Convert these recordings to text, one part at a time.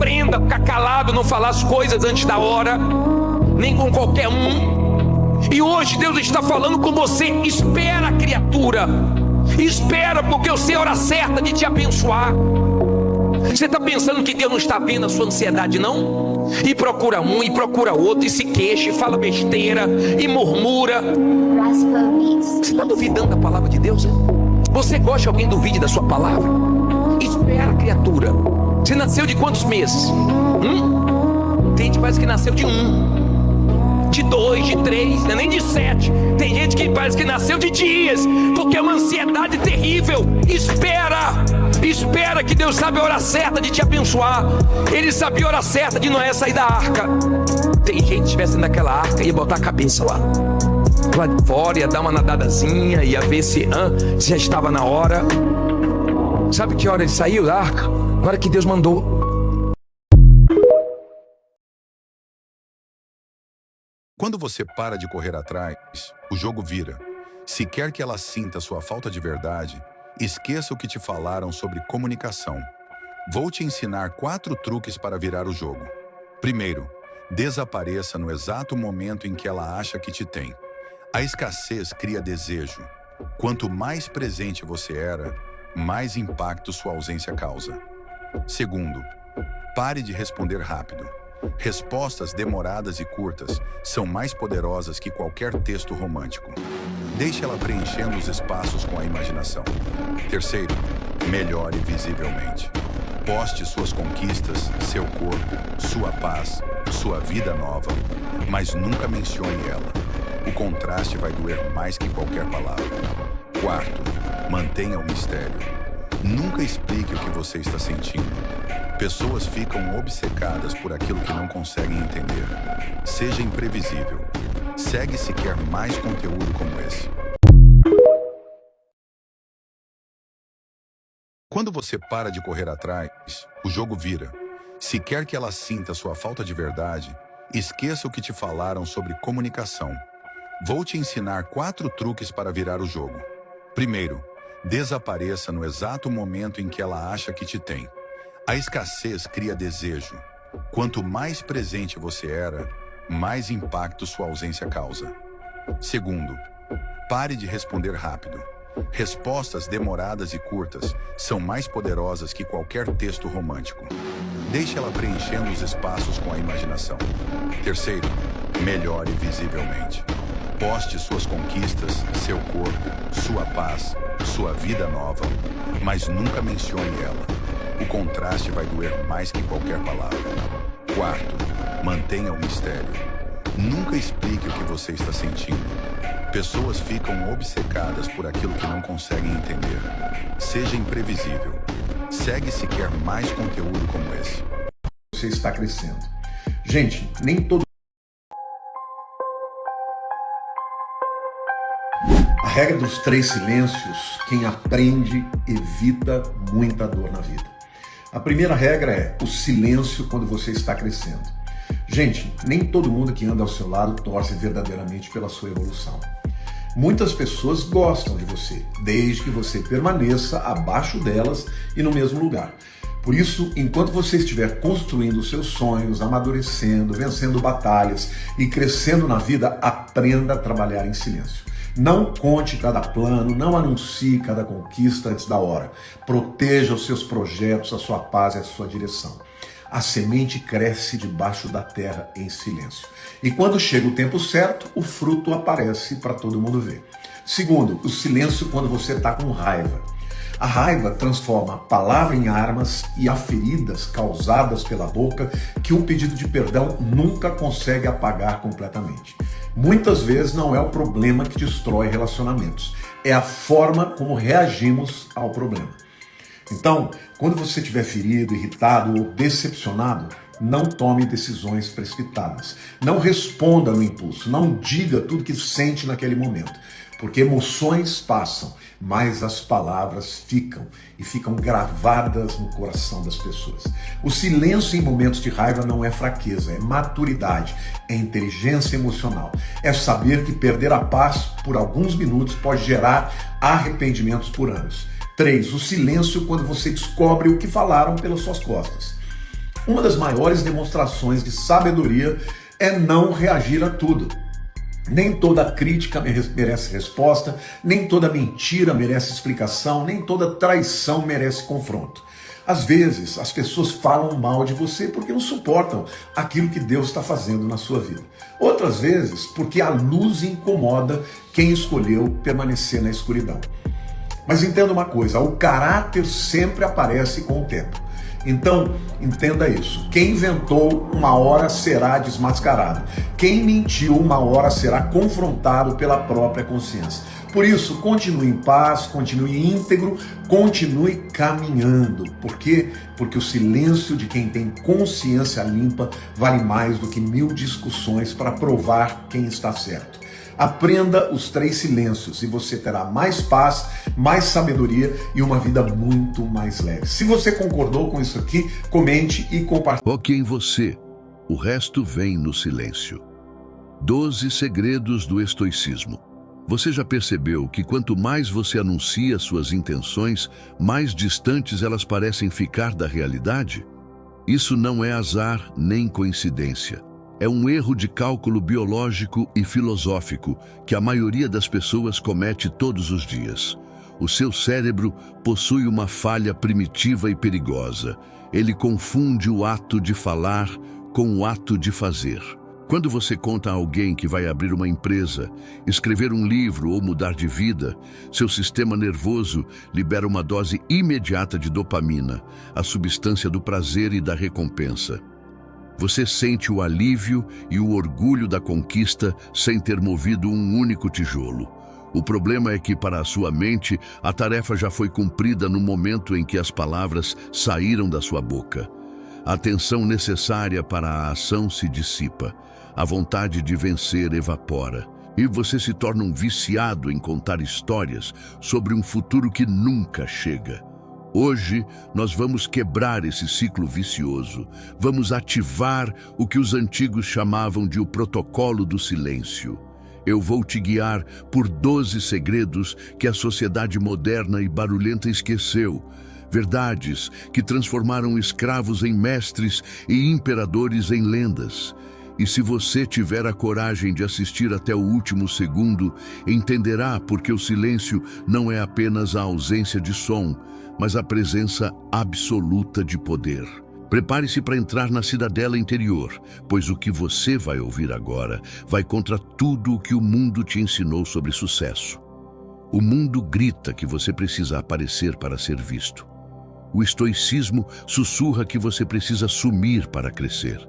Aprenda a ficar calado, não falar as coisas antes da hora, nem com qualquer um. E hoje Deus está falando com você. Espera, criatura, espera, porque eu sei a hora certa de te abençoar. Você está pensando que Deus não está vendo a sua ansiedade, não? E procura um, e procura outro, e se queixa, e fala besteira, e murmura. Você está duvidando da palavra de Deus? Você gosta que alguém duvide da sua palavra? Espera, criatura. Você nasceu de quantos meses? Tem gente que parece que nasceu de 1, de 2, de 3, não é nem de 7. Tem gente que parece que nasceu de dias, porque é uma ansiedade terrível. Espera que Deus sabe a hora certa de te abençoar. Ele sabia a hora certa de Noé sair da arca. Tem gente que estivesse naquela arca e ia botar a cabeça lá de fora, ia dar uma nadadazinha, ia ver se já estava na hora. Sabe que hora ele saiu da arca? Na hora que Deus mandou. Quando você para de correr atrás, o jogo vira. Se quer que ela sinta sua falta de verdade, esqueça o que te falaram sobre comunicação. Vou te ensinar 4 truques para virar o jogo. Primeiro, desapareça no exato momento em que ela acha que te tem. A escassez cria desejo. Quanto mais presente você era, mais impacto sua ausência causa. Segundo, pare de responder rápido. Respostas demoradas e curtas são mais poderosas que qualquer texto romântico. Deixe ela preenchendo os espaços com a imaginação. Terceiro, melhore visivelmente. Poste suas conquistas, seu corpo, sua paz, sua vida nova, mas nunca mencione ela. O contraste vai doer mais que qualquer palavra. Quarto, mantenha o mistério. Nunca explique o que você está sentindo. Pessoas ficam obcecadas por aquilo que não conseguem entender. Seja imprevisível. Segue se quer mais conteúdo como esse. Quando você para de correr atrás, o jogo vira. Se quer que ela sinta sua falta de verdade, esqueça o que te falaram sobre comunicação. Vou te ensinar 4 truques para virar o jogo. Primeiro, desapareça no exato momento em que ela acha que te tem. A escassez cria desejo. Quanto mais presente você era, mais impacto sua ausência causa. Segundo, pare de responder rápido. Respostas demoradas e curtas são mais poderosas que qualquer texto romântico. Deixe ela preenchendo os espaços com a imaginação. Terceiro, melhore visivelmente. Poste suas conquistas, seu corpo, sua paz, sua vida nova, mas nunca mencione ela. O contraste vai doer mais que qualquer palavra. Quarto, mantenha o mistério. Nunca explique o que você está sentindo. Pessoas ficam obcecadas por aquilo que não conseguem entender. Seja imprevisível. Segue se quer mais conteúdo como esse. Você está crescendo. Gente, nem todo... A regra dos 3 silêncios, quem aprende evita muita dor na vida. A primeira regra é o silêncio quando você está crescendo. Gente, nem todo mundo que anda ao seu lado torce verdadeiramente pela sua evolução. Muitas pessoas gostam de você, desde que você permaneça abaixo delas e no mesmo lugar. Por isso, enquanto você estiver construindo os seus sonhos, amadurecendo, vencendo batalhas e crescendo na vida, aprenda a trabalhar em silêncio. Não conte cada plano, não anuncie cada conquista antes da hora. Proteja os seus projetos, a sua paz e a sua direção. A semente cresce debaixo da terra em silêncio. E quando chega o tempo certo, o fruto aparece para todo mundo ver. Segundo, o silêncio quando você está com raiva. A raiva transforma a palavra em armas e há feridas causadas pela boca que um pedido de perdão nunca consegue apagar completamente. Muitas vezes não é o problema que destrói relacionamentos, é a forma como reagimos ao problema. Então, quando você estiver ferido, irritado ou decepcionado, não tome decisões precipitadas. Não responda no impulso, não diga tudo que sente naquele momento. Porque emoções passam, mas as palavras ficam e ficam gravadas no coração das pessoas. O silêncio em momentos de raiva não é fraqueza, é maturidade, é inteligência emocional. É saber que perder a paz por alguns minutos pode gerar arrependimentos por anos. 3. O silêncio quando você descobre o que falaram pelas suas costas. Uma das maiores demonstrações de sabedoria é não reagir a tudo. Nem toda crítica merece resposta, nem toda mentira merece explicação, nem toda traição merece confronto. Às vezes, as pessoas falam mal de você porque não suportam aquilo que Deus está fazendo na sua vida. Outras vezes, porque a luz incomoda quem escolheu permanecer na escuridão. Mas entenda uma coisa, o caráter sempre aparece com o tempo. Então, entenda isso. Quem inventou, uma hora será desmascarado. Quem mentiu, uma hora será confrontado pela própria consciência. Por isso, continue em paz, continue íntegro, continue caminhando. Por quê? Porque o silêncio de quem tem consciência limpa vale mais do que 1000 discussões para provar quem está certo. Aprenda os 3 silêncios e você terá mais paz, mais sabedoria e uma vida muito mais leve. Se você concordou com isso aqui, comente e compartilhe. Foque em você, o resto vem no silêncio. 12 segredos do estoicismo. Você já percebeu que quanto mais você anuncia suas intenções, mais distantes elas parecem ficar da realidade? Isso não é azar nem coincidência. É um erro de cálculo biológico e filosófico que a maioria das pessoas comete todos os dias. O seu cérebro possui uma falha primitiva e perigosa. Ele confunde o ato de falar com o ato de fazer. Quando você conta a alguém que vai abrir uma empresa, escrever um livro ou mudar de vida, seu sistema nervoso libera uma dose imediata de dopamina, a substância do prazer e da recompensa. Você sente o alívio e o orgulho da conquista sem ter movido um único tijolo. O problema é que, para a sua mente, a tarefa já foi cumprida no momento em que as palavras saíram da sua boca. A tensão necessária para a ação se dissipa. A vontade de vencer evapora. E você se torna um viciado em contar histórias sobre um futuro que nunca chega. Hoje, nós vamos quebrar esse ciclo vicioso. Vamos ativar o que os antigos chamavam de o protocolo do silêncio. Eu vou te guiar por 12 segredos que a sociedade moderna e barulhenta esqueceu. Verdades que transformaram escravos em mestres e imperadores em lendas. E se você tiver a coragem de assistir até o último segundo, entenderá porque o silêncio não é apenas a ausência de som, mas a presença absoluta de poder. Prepare-se para entrar na cidadela interior, pois o que você vai ouvir agora vai contra tudo o que o mundo te ensinou sobre sucesso. O mundo grita que você precisa aparecer para ser visto. O estoicismo sussurra que você precisa sumir para crescer.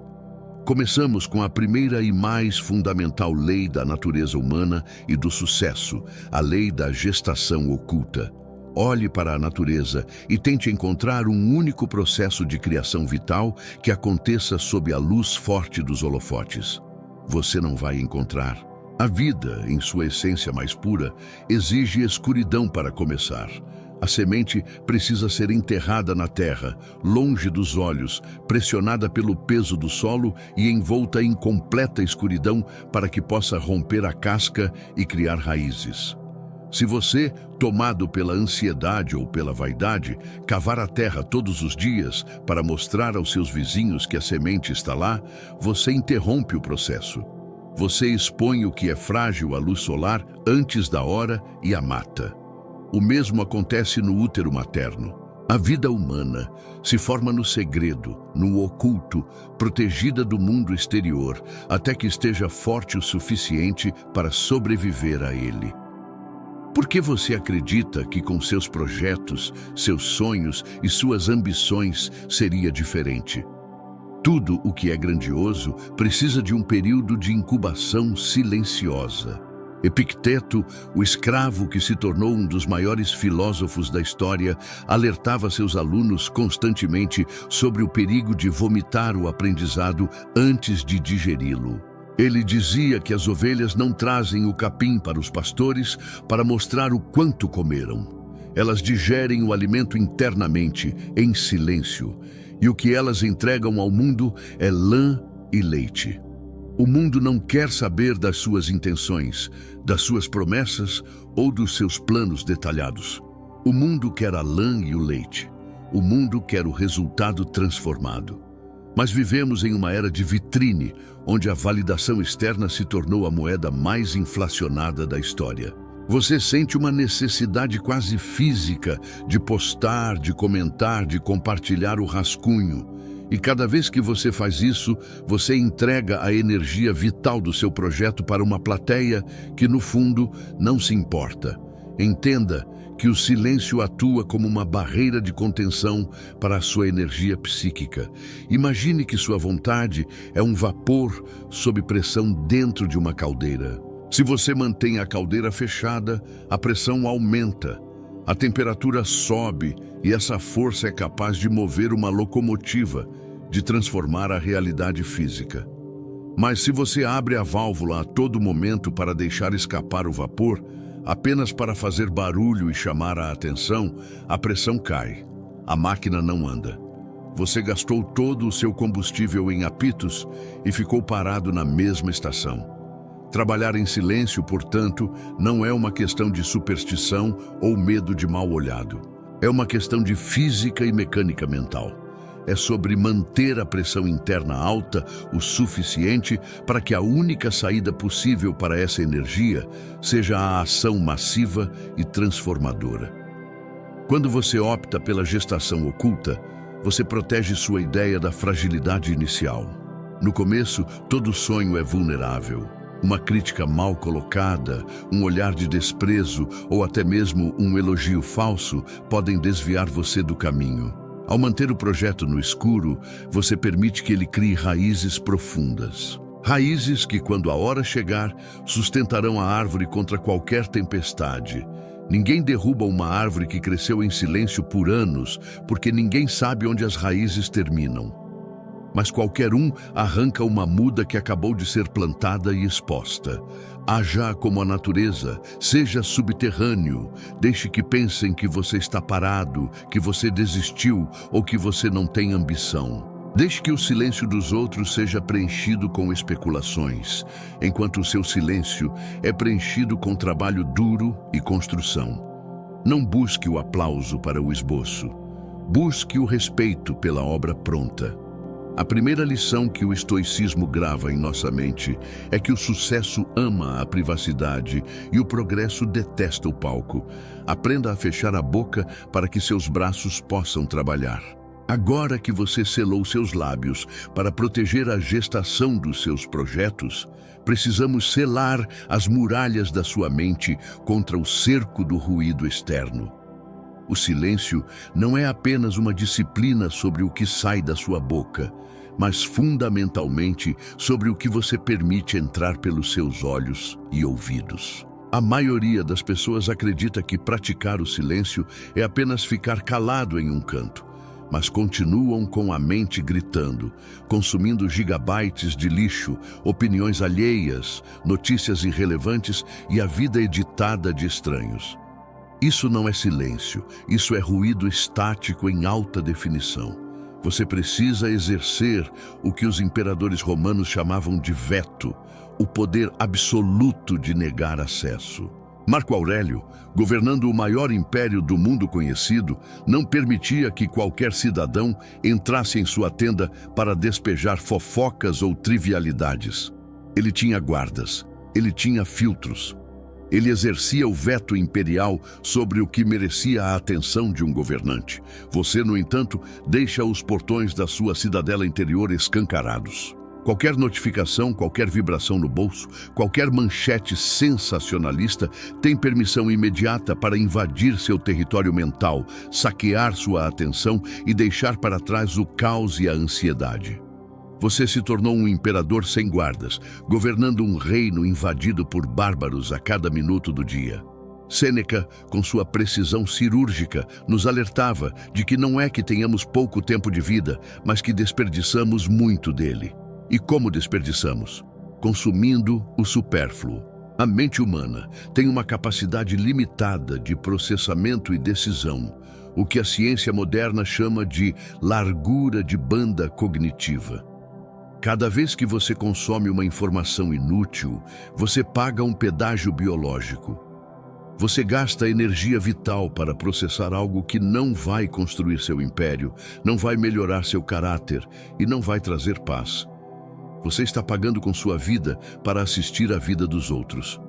Começamos com a primeira e mais fundamental lei da natureza humana e do sucesso, a lei da gestação oculta. Olhe para a natureza e tente encontrar um único processo de criação vital que aconteça sob a luz forte dos holofotes. Você não vai encontrar. A vida, em sua essência mais pura, exige escuridão para começar. A semente precisa ser enterrada na terra, longe dos olhos, pressionada pelo peso do solo e envolta em completa escuridão para que possa romper a casca e criar raízes. Se você, tomado pela ansiedade ou pela vaidade, cavar a terra todos os dias para mostrar aos seus vizinhos que a semente está lá, você interrompe o processo. Você expõe o que é frágil à luz solar antes da hora e a mata. O mesmo acontece no útero materno. A vida humana se forma no segredo, no oculto, protegida do mundo exterior, até que esteja forte o suficiente para sobreviver a ele. Por que você acredita que com seus projetos, seus sonhos e suas ambições seria diferente? Tudo o que é grandioso precisa de um período de incubação silenciosa. Epicteto, o escravo que se tornou um dos maiores filósofos da história, alertava seus alunos constantemente sobre o perigo de vomitar o aprendizado antes de digeri-lo. Ele dizia que as ovelhas não trazem o capim para os pastores para mostrar o quanto comeram. Elas digerem o alimento internamente, em silêncio, e o que elas entregam ao mundo é lã e leite. O mundo não quer saber das suas intenções, das suas promessas ou dos seus planos detalhados. O mundo quer a lã e o leite. O mundo quer o resultado transformado. Mas vivemos em uma era de vitrine, onde a validação externa se tornou a moeda mais inflacionada da história. Você sente uma necessidade quase física de postar, de comentar, de compartilhar o rascunho. E cada vez que você faz isso, você entrega a energia vital do seu projeto para uma plateia que, no fundo, não se importa. Entenda que o silêncio atua como uma barreira de contenção para a sua energia psíquica. Imagine que sua vontade é um vapor sob pressão dentro de uma caldeira. Se você mantém a caldeira fechada, a pressão aumenta, a temperatura sobe e essa força é capaz de mover uma locomotiva, de transformar a realidade física. Mas se você abre a válvula a todo momento para deixar escapar o vapor, apenas para fazer barulho e chamar a atenção, a pressão cai. A máquina não anda. Você gastou todo o seu combustível em apitos e ficou parado na mesma estação. Trabalhar em silêncio, portanto, não é uma questão de superstição ou medo de mal olhado. É uma questão de física e mecânica mental. É sobre manter a pressão interna alta o suficiente para que a única saída possível para essa energia seja a ação massiva e transformadora. Quando você opta pela gestação oculta, você protege sua ideia da fragilidade inicial. No começo, todo sonho é vulnerável. Uma crítica mal colocada, um olhar de desprezo ou até mesmo um elogio falso podem desviar você do caminho. Ao manter o projeto no escuro, você permite que ele crie raízes profundas. Raízes que, quando a hora chegar, sustentarão a árvore contra qualquer tempestade. Ninguém derruba uma árvore que cresceu em silêncio por anos, porque ninguém sabe onde as raízes terminam. Mas qualquer um arranca uma muda que acabou de ser plantada e exposta. Haja como a natureza, seja subterrâneo, deixe que pensem que você está parado, que você desistiu ou que você não tem ambição. Deixe que o silêncio dos outros seja preenchido com especulações, enquanto o seu silêncio é preenchido com trabalho duro e construção. Não busque o aplauso para o esboço, busque o respeito pela obra pronta. A primeira lição que o estoicismo grava em nossa mente é que o sucesso ama a privacidade e o progresso detesta o palco. Aprenda a fechar a boca para que seus braços possam trabalhar. Agora que você selou seus lábios para proteger a gestação dos seus projetos, precisamos selar as muralhas da sua mente contra o cerco do ruído externo. O silêncio não é apenas uma disciplina sobre o que sai da sua boca, mas fundamentalmente sobre o que você permite entrar pelos seus olhos e ouvidos. A maioria das pessoas acredita que praticar o silêncio é apenas ficar calado em um canto, mas continuam com a mente gritando, consumindo gigabytes de lixo, opiniões alheias, notícias irrelevantes e a vida editada de estranhos. Isso não é silêncio, isso é ruído estático em alta definição. Você precisa exercer o que os imperadores romanos chamavam de veto, o poder absoluto de negar acesso. Marco Aurélio, governando o maior império do mundo conhecido, não permitia que qualquer cidadão entrasse em sua tenda para despejar fofocas ou trivialidades. Ele tinha guardas, ele tinha filtros. Ele exercia o veto imperial sobre o que merecia a atenção de um governante. Você, no entanto, deixa os portões da sua cidadela interior escancarados. Qualquer notificação, qualquer vibração no bolso, qualquer manchete sensacionalista tem permissão imediata para invadir seu território mental, saquear sua atenção e deixar para trás o caos e a ansiedade. Você se tornou um imperador sem guardas, governando um reino invadido por bárbaros a cada minuto do dia. Sêneca, com sua precisão cirúrgica, nos alertava de que não é que tenhamos pouco tempo de vida, mas que desperdiçamos muito dele. E como desperdiçamos? Consumindo o supérfluo. A mente humana tem uma capacidade limitada de processamento e decisão, o que a ciência moderna chama de largura de banda cognitiva. Cada vez que você consome uma informação inútil, você paga um pedágio biológico. Você gasta energia vital para processar algo que não vai construir seu império, não vai melhorar seu caráter e não vai trazer paz. Você está pagando com sua vida para assistir à vida dos outros.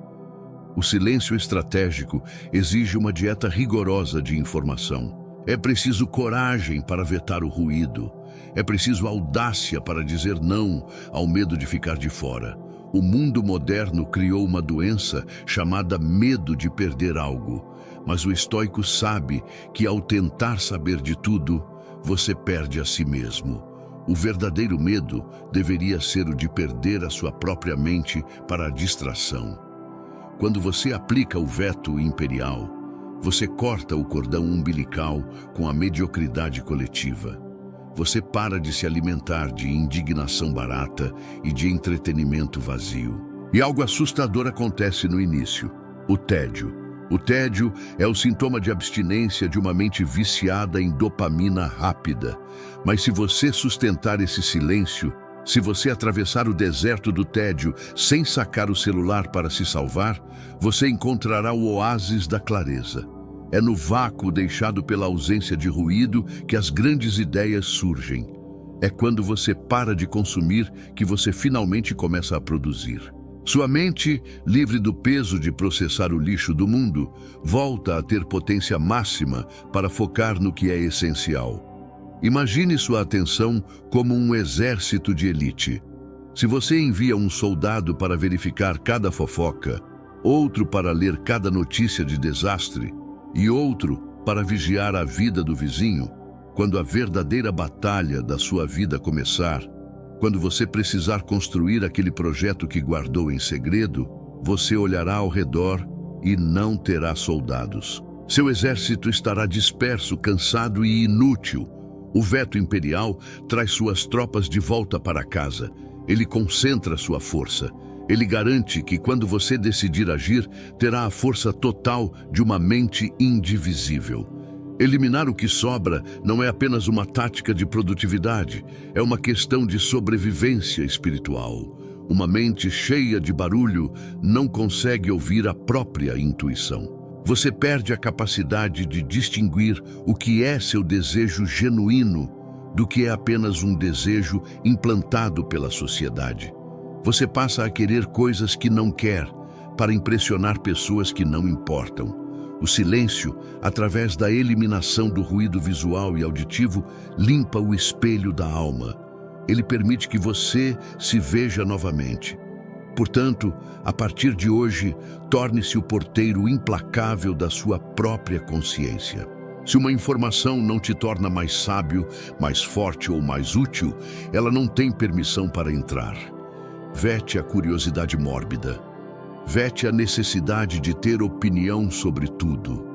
O silêncio estratégico exige uma dieta rigorosa de informação. É preciso coragem para vetar o ruído. É preciso audácia para dizer não ao medo de ficar de fora. O mundo moderno criou uma doença chamada medo de perder algo. Mas o estoico sabe que ao tentar saber de tudo, você perde a si mesmo. O verdadeiro medo deveria ser o de perder a sua própria mente para a distração. Quando você aplica o veto imperial, você corta o cordão umbilical com a mediocridade coletiva. Você para de se alimentar de indignação barata e de entretenimento vazio. E algo assustador acontece no início: o tédio. O tédio é o sintoma de abstinência de uma mente viciada em dopamina rápida. Mas se você sustentar esse silêncio, se você atravessar o deserto do tédio sem sacar o celular para se salvar, você encontrará o oásis da clareza. É no vácuo deixado pela ausência de ruído que as grandes ideias surgem. É quando você para de consumir que você finalmente começa a produzir. Sua mente, livre do peso de processar o lixo do mundo, volta a ter potência máxima para focar no que é essencial. Imagine sua atenção como um exército de elite. Se você envia um soldado para verificar cada fofoca, outro para ler cada notícia de desastre e outro para vigiar a vida do vizinho, quando a verdadeira batalha da sua vida começar, quando você precisar construir aquele projeto que guardou em segredo, você olhará ao redor e não terá soldados. Seu exército estará disperso, cansado e inútil. O veto imperial traz suas tropas de volta para casa. Ele concentra sua força. Ele garante que quando você decidir agir, terá a força total de uma mente indivisível. Eliminar o que sobra não é apenas uma tática de produtividade, é uma questão de sobrevivência espiritual. Uma mente cheia de barulho não consegue ouvir a própria intuição. Você perde a capacidade de distinguir o que é seu desejo genuíno do que é apenas um desejo implantado pela sociedade. Você passa a querer coisas que não quer para impressionar pessoas que não importam. O silêncio, através da eliminação do ruído visual e auditivo, limpa o espelho da alma. Ele permite que você se veja novamente. Portanto, a partir de hoje, torne-se o porteiro implacável da sua própria consciência. Se uma informação não te torna mais sábio, mais forte ou mais útil, ela não tem permissão para entrar. Vete a curiosidade mórbida. Vete a necessidade de ter opinião sobre tudo.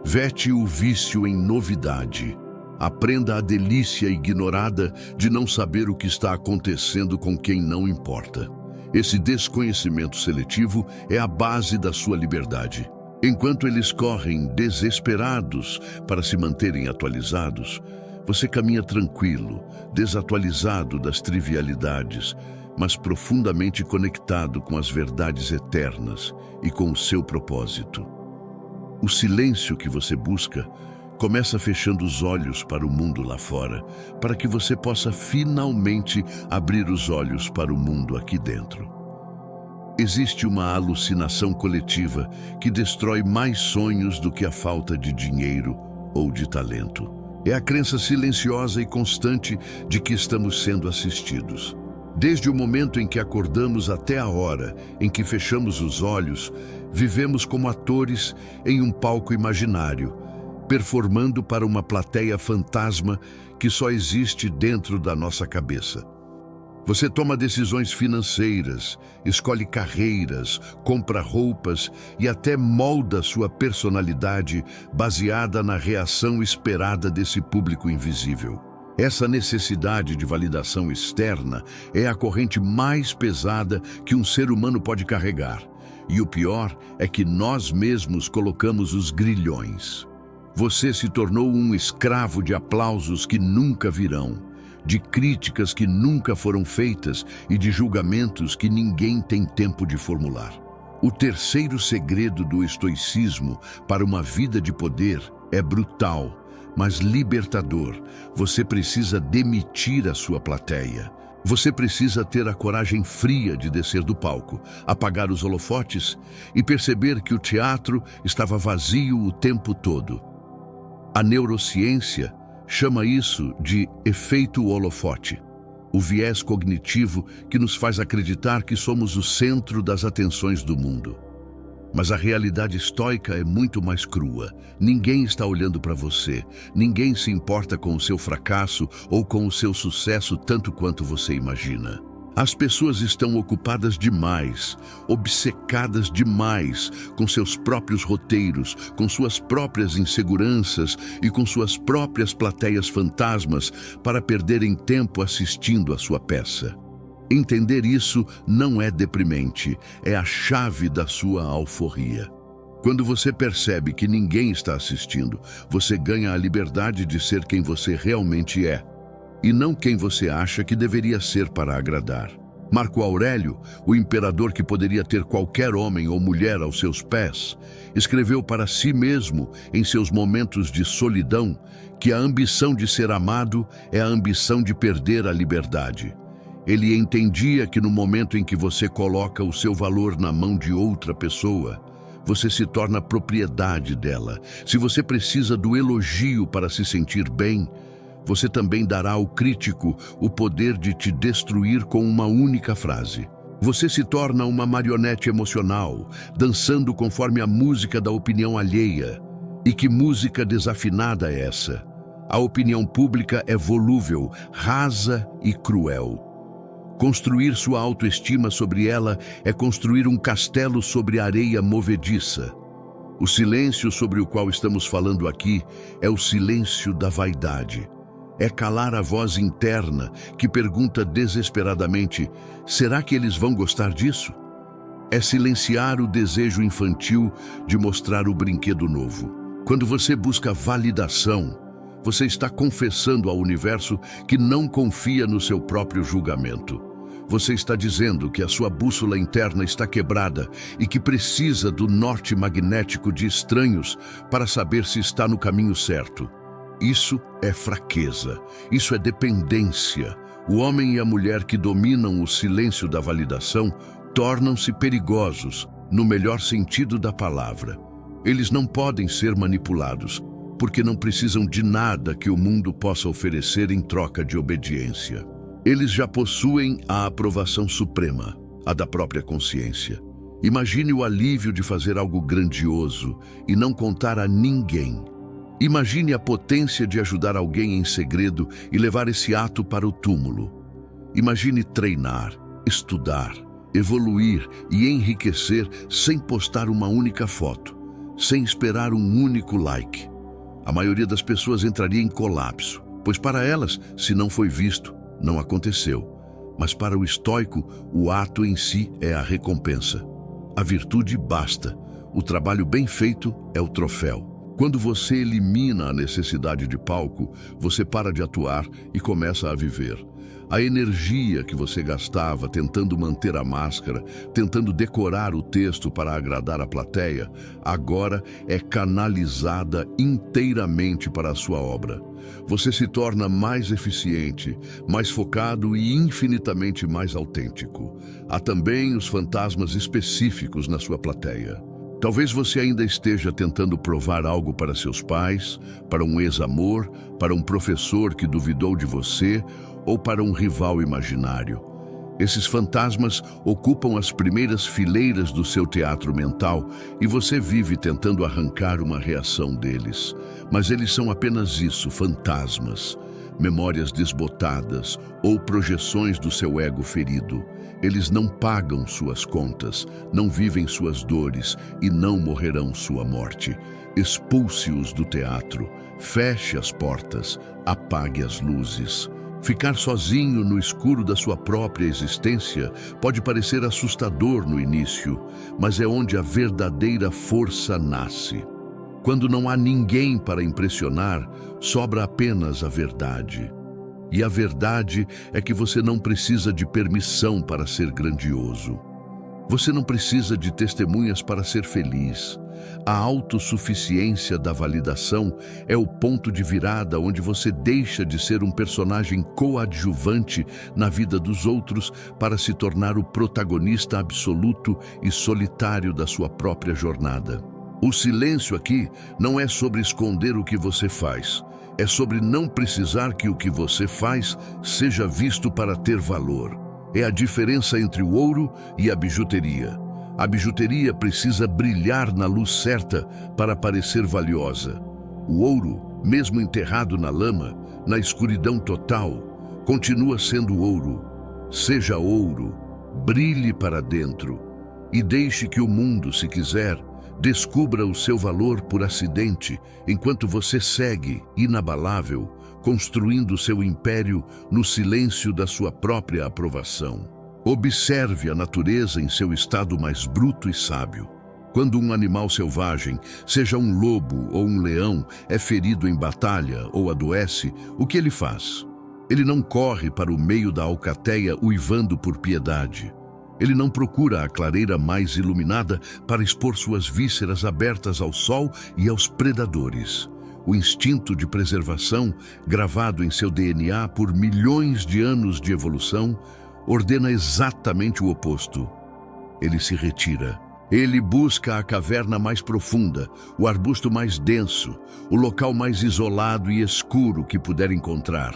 Vete o vício em novidade. Aprenda a delícia ignorada de não saber o que está acontecendo com quem não importa. Esse desconhecimento seletivo é a base da sua liberdade. Enquanto eles correm desesperados para se manterem atualizados, você caminha tranquilo, desatualizado das trivialidades, mas profundamente conectado com as verdades eternas e com o seu propósito. O silêncio que você busca começa fechando os olhos para o mundo lá fora, para que você possa finalmente abrir os olhos para o mundo aqui dentro. Existe uma alucinação coletiva que destrói mais sonhos do que a falta de dinheiro ou de talento. É a crença silenciosa e constante de que estamos sendo assistidos. Desde o momento em que acordamos até a hora em que fechamos os olhos, vivemos como atores em um palco imaginário, performando para uma plateia fantasma que só existe dentro da nossa cabeça. Você toma decisões financeiras, escolhe carreiras, compra roupas e até molda sua personalidade baseada na reação esperada desse público invisível. Essa necessidade de validação externa é a corrente mais pesada que um ser humano pode carregar. E o pior é que nós mesmos colocamos os grilhões. Você se tornou um escravo de aplausos que nunca virão, de críticas que nunca foram feitas e de julgamentos que ninguém tem tempo de formular. O terceiro segredo do estoicismo para uma vida de poder é brutal, mas libertador. Você precisa demitir a sua plateia. Você precisa ter a coragem fria de descer do palco, apagar os holofotes e perceber que o teatro estava vazio o tempo todo. A neurociência chama isso de efeito holofote, o viés cognitivo que nos faz acreditar que somos o centro das atenções do mundo. Mas a realidade estoica é muito mais crua. Ninguém está olhando para você. Ninguém se importa com o seu fracasso ou com o seu sucesso tanto quanto você imagina. As pessoas estão ocupadas demais, obcecadas demais com seus próprios roteiros, com suas próprias inseguranças e com suas próprias plateias fantasmas para perderem tempo assistindo a sua peça. Entender isso não é deprimente, é a chave da sua alforria. Quando você percebe que ninguém está assistindo, você ganha a liberdade de ser quem você realmente é, e não quem você acha que deveria ser para agradar. Marco Aurélio, o imperador que poderia ter qualquer homem ou mulher aos seus pés, escreveu para si mesmo, em seus momentos de solidão, que a ambição de ser amado é a ambição de perder a liberdade. Ele entendia que no momento em que você coloca o seu valor na mão de outra pessoa, você se torna propriedade dela. Se você precisa do elogio para se sentir bem, você também dará ao crítico o poder de te destruir com uma única frase. Você se torna uma marionete emocional, dançando conforme a música da opinião alheia. E que música desafinada é essa? A opinião pública é volúvel, rasa e cruel. Construir sua autoestima sobre ela é construir um castelo sobre areia movediça. O silêncio sobre o qual estamos falando aqui é o silêncio da vaidade. É calar a voz interna que pergunta desesperadamente: será que eles vão gostar disso? É silenciar o desejo infantil de mostrar o brinquedo novo. Quando você busca validação, você está confessando ao universo que não confia no seu próprio julgamento. Você está dizendo que a sua bússola interna está quebrada e que precisa do norte magnético de estranhos para saber se está no caminho certo. Isso é fraqueza, isso é dependência. O homem e a mulher que dominam o silêncio da validação tornam-se perigosos, no melhor sentido da palavra. Eles não podem ser manipulados, porque não precisam de nada que o mundo possa oferecer em troca de obediência. Eles já possuem a aprovação suprema, a da própria consciência. Imagine o alívio de fazer algo grandioso e não contar a ninguém. Imagine a potência de ajudar alguém em segredo e levar esse ato para o túmulo. Imagine treinar, estudar, evoluir e enriquecer sem postar uma única foto, sem esperar um único like. A maioria das pessoas entraria em colapso, pois para elas, se não foi visto, não aconteceu. Mas para o estoico, o ato em si é a recompensa. A virtude basta. O trabalho bem feito é o troféu. Quando você elimina a necessidade de palco, você para de atuar e começa a viver. A energia que você gastava tentando manter a máscara, tentando decorar o texto para agradar a plateia, agora é canalizada inteiramente para a sua obra. Você se torna mais eficiente, mais focado e infinitamente mais autêntico. Há também os fantasmas específicos na sua plateia. Talvez você ainda esteja tentando provar algo para seus pais, para um ex-amor, para um professor que duvidou de você ou para um rival imaginário. Esses fantasmas ocupam as primeiras fileiras do seu teatro mental e você vive tentando arrancar uma reação deles. Mas eles são apenas isso, fantasmas, memórias desbotadas ou projeções do seu ego ferido. Eles não pagam suas contas, não vivem suas dores e não morrerão sua morte. Expulse-os do teatro, feche as portas, apague as luzes. Ficar sozinho no escuro da sua própria existência pode parecer assustador no início, mas é onde a verdadeira força nasce. Quando não há ninguém para impressionar, sobra apenas a verdade. E a verdade é que você não precisa de permissão para ser grandioso. Você não precisa de testemunhas para ser feliz. A autossuficiência da validação é o ponto de virada onde você deixa de ser um personagem coadjuvante na vida dos outros para se tornar o protagonista absoluto e solitário da sua própria jornada. O silêncio aqui não é sobre esconder o que você faz. É sobre não precisar que o que você faz seja visto para ter valor. É a diferença entre o ouro e a bijuteria. A bijuteria precisa brilhar na luz certa para parecer valiosa. O ouro, mesmo enterrado na lama, na escuridão total, continua sendo ouro. Seja ouro, brilhe para dentro e deixe que o mundo, se quiser, descubra o seu valor por acidente, enquanto você segue, inabalável, construindo seu império no silêncio da sua própria aprovação. Observe a natureza em seu estado mais bruto e sábio. Quando um animal selvagem, seja um lobo ou um leão, é ferido em batalha ou adoece, o que ele faz? Ele não corre para o meio da alcateia uivando por piedade. Ele não procura a clareira mais iluminada para expor suas vísceras abertas ao sol e aos predadores. O instinto de preservação, gravado em seu DNA por milhões de anos de evolução, ordena exatamente o oposto. Ele se retira. Ele busca a caverna mais profunda, o arbusto mais denso, o local mais isolado e escuro que puder encontrar.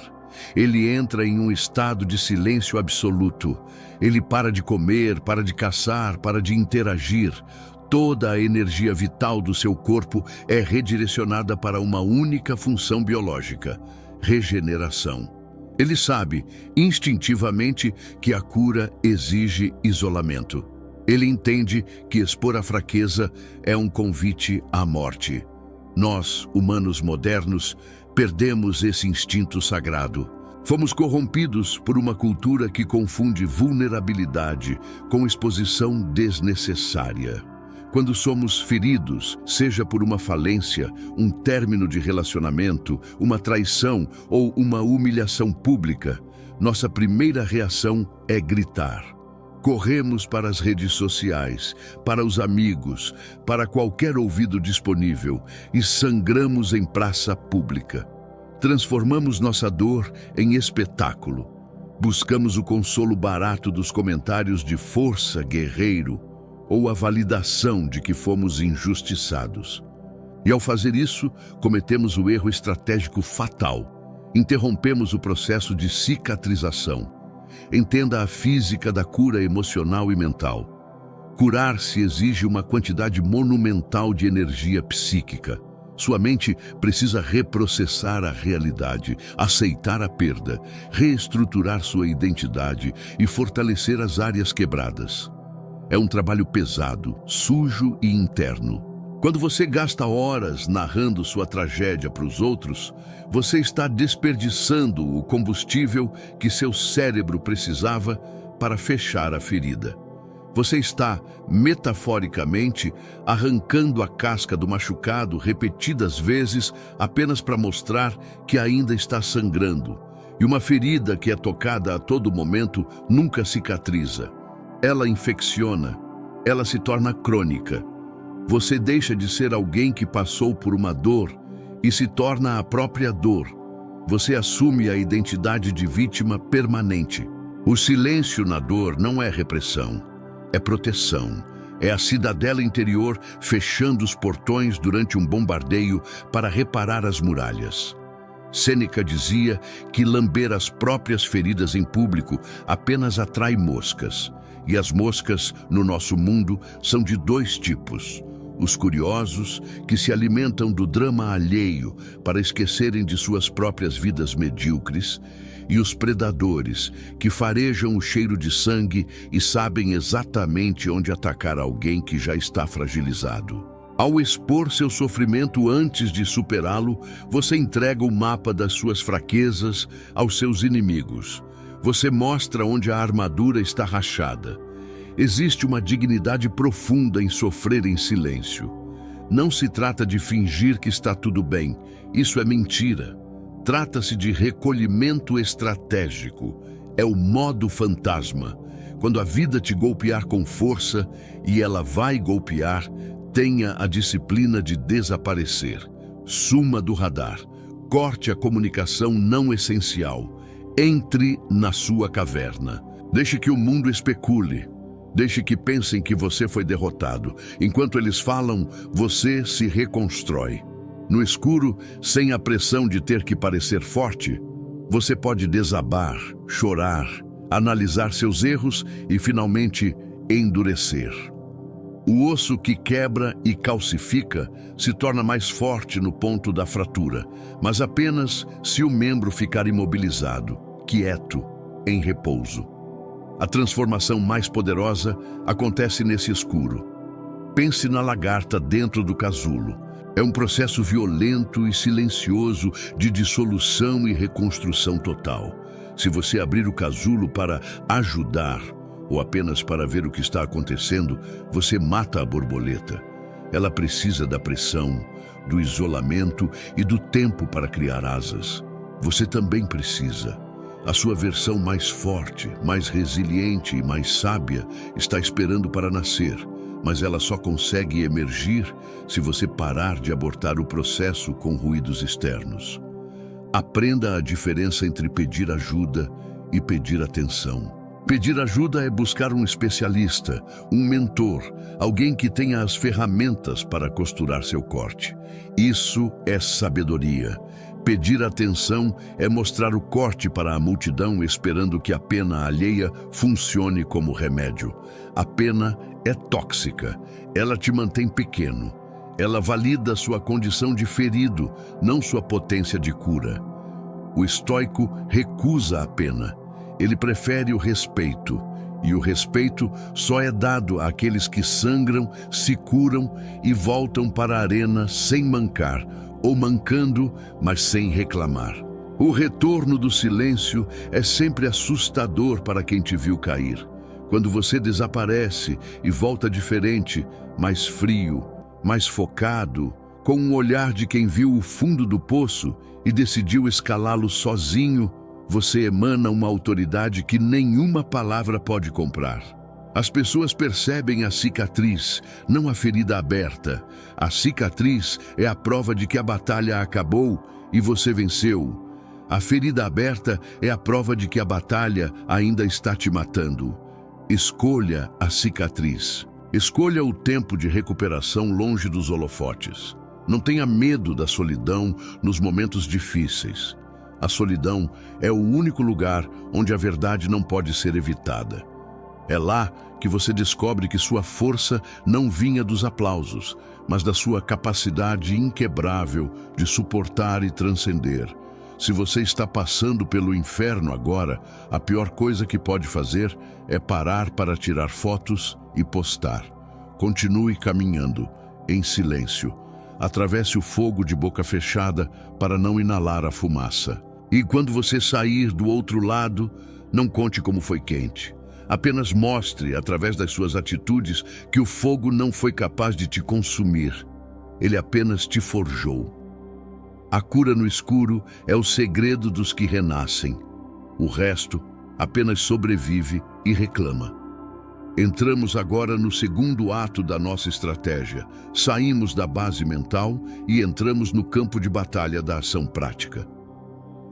Ele entra em um estado de silêncio absoluto. Ele para de comer, para de caçar, para de interagir. Toda a energia vital do seu corpo é redirecionada para uma única função biológica: regeneração. Ele sabe, instintivamente, que a cura exige isolamento. Ele entende que expor a fraqueza é um convite à morte. Nós, humanos modernos, perdemos esse instinto sagrado. Fomos corrompidos por uma cultura que confunde vulnerabilidade com exposição desnecessária. Quando somos feridos, seja por uma falência, um término de relacionamento, uma traição ou uma humilhação pública, nossa primeira reação é gritar. Corremos para as redes sociais, para os amigos, para qualquer ouvido disponível e sangramos em praça pública. Transformamos nossa dor em espetáculo. Buscamos o consolo barato dos comentários de força, guerreiro, ou a validação de que fomos injustiçados. E ao fazer isso, cometemos o erro estratégico fatal. Interrompemos o processo de cicatrização. Entenda a física da cura emocional e mental. Curar-se exige uma quantidade monumental de energia psíquica. Sua mente precisa reprocessar a realidade, aceitar a perda, reestruturar sua identidade e fortalecer as áreas quebradas. É um trabalho pesado, sujo e interno. Quando você gasta horas narrando sua tragédia para os outros, você está desperdiçando o combustível que seu cérebro precisava para fechar a ferida. Você está, metaforicamente, arrancando a casca do machucado repetidas vezes apenas para mostrar que ainda está sangrando. E uma ferida que é tocada a todo momento nunca cicatriza. Ela infecciona, ela se torna crônica. Você deixa de ser alguém que passou por uma dor e se torna a própria dor. Você assume a identidade de vítima permanente. O silêncio na dor não é repressão, é proteção. É a cidadela interior fechando os portões durante um bombardeio para reparar as muralhas. Sêneca dizia que lamber as próprias feridas em público apenas atrai moscas. E as moscas, no nosso mundo, são de dois tipos. Os curiosos, que se alimentam do drama alheio para esquecerem de suas próprias vidas medíocres, e os predadores, que farejam o cheiro de sangue e sabem exatamente onde atacar alguém que já está fragilizado. Ao expor seu sofrimento antes de superá-lo, você entrega o mapa das suas fraquezas aos seus inimigos. Você mostra onde a armadura está rachada. Existe uma dignidade profunda em sofrer em silêncio. Não se trata de fingir que está tudo bem. Isso é mentira. Trata-se de recolhimento estratégico. é o modo fantasma. Quando a vida te golpear com força, e ela vai golpear, tenha a disciplina de desaparecer. Suma do radar. Corte a comunicação não essencial. Entre na sua caverna. Deixe que o mundo especule. Deixe que pensem que você foi derrotado. Enquanto eles falam, você se reconstrói. No escuro, sem a pressão de ter que parecer forte, você pode desabar, chorar, analisar seus erros e, finalmente, endurecer. O osso que quebra e calcifica se torna mais forte no ponto da fratura, mas apenas se o membro ficar imobilizado, quieto, em repouso. A transformação mais poderosa acontece nesse escuro. Pense na lagarta dentro do casulo. É um processo violento e silencioso de dissolução e reconstrução total. Se você abrir o casulo para ajudar, ou apenas para ver o que está acontecendo, você mata a borboleta. Ela precisa da pressão, do isolamento e do tempo para criar asas. Você também precisa. A sua versão mais forte, mais resiliente e mais sábia está esperando para nascer, mas ela só consegue emergir se você parar de abortar o processo com ruídos externos. Aprenda a diferença entre pedir ajuda e pedir atenção. Pedir ajuda é buscar um especialista, um mentor, alguém que tenha as ferramentas para costurar seu corte. Isso é sabedoria. Pedir atenção é mostrar o corte para a multidão esperando que a pena alheia funcione como remédio. A pena é tóxica. Ela te mantém pequeno. Ela valida sua condição de ferido, não sua potência de cura. O estoico recusa a pena. Ele prefere o respeito. E o respeito só é dado àqueles que sangram, se curam e voltam para a arena sem mancar, ou mancando, mas sem reclamar. O retorno do silêncio é sempre assustador para quem te viu cair. Quando você desaparece e volta diferente, mais frio, mais focado, com um olhar de quem viu o fundo do poço e decidiu escalá-lo sozinho, você emana uma autoridade que nenhuma palavra pode comprar. As pessoas percebem a cicatriz, não a ferida aberta. A cicatriz é a prova de que a batalha acabou e você venceu. A ferida aberta é a prova de que a batalha ainda está te matando. Escolha a cicatriz. Escolha o tempo de recuperação longe dos holofotes. Não tenha medo da solidão nos momentos difíceis. A solidão é o único lugar onde a verdade não pode ser evitada. É lá que você descobre que sua força não vinha dos aplausos, mas da sua capacidade inquebrável de suportar e transcender. Se você está passando pelo inferno agora, a pior coisa que pode fazer é parar para tirar fotos e postar. Continue caminhando, em silêncio. Atravesse o fogo de boca fechada para não inalar a fumaça. E quando você sair do outro lado, não conte como foi quente. Apenas mostre, através das suas atitudes, que o fogo não foi capaz de te consumir. Ele apenas te forjou. A cura no escuro é o segredo dos que renascem. O resto apenas sobrevive e reclama. Entramos agora no segundo ato da nossa estratégia. Saímos da base mental e entramos no campo de batalha da ação prática.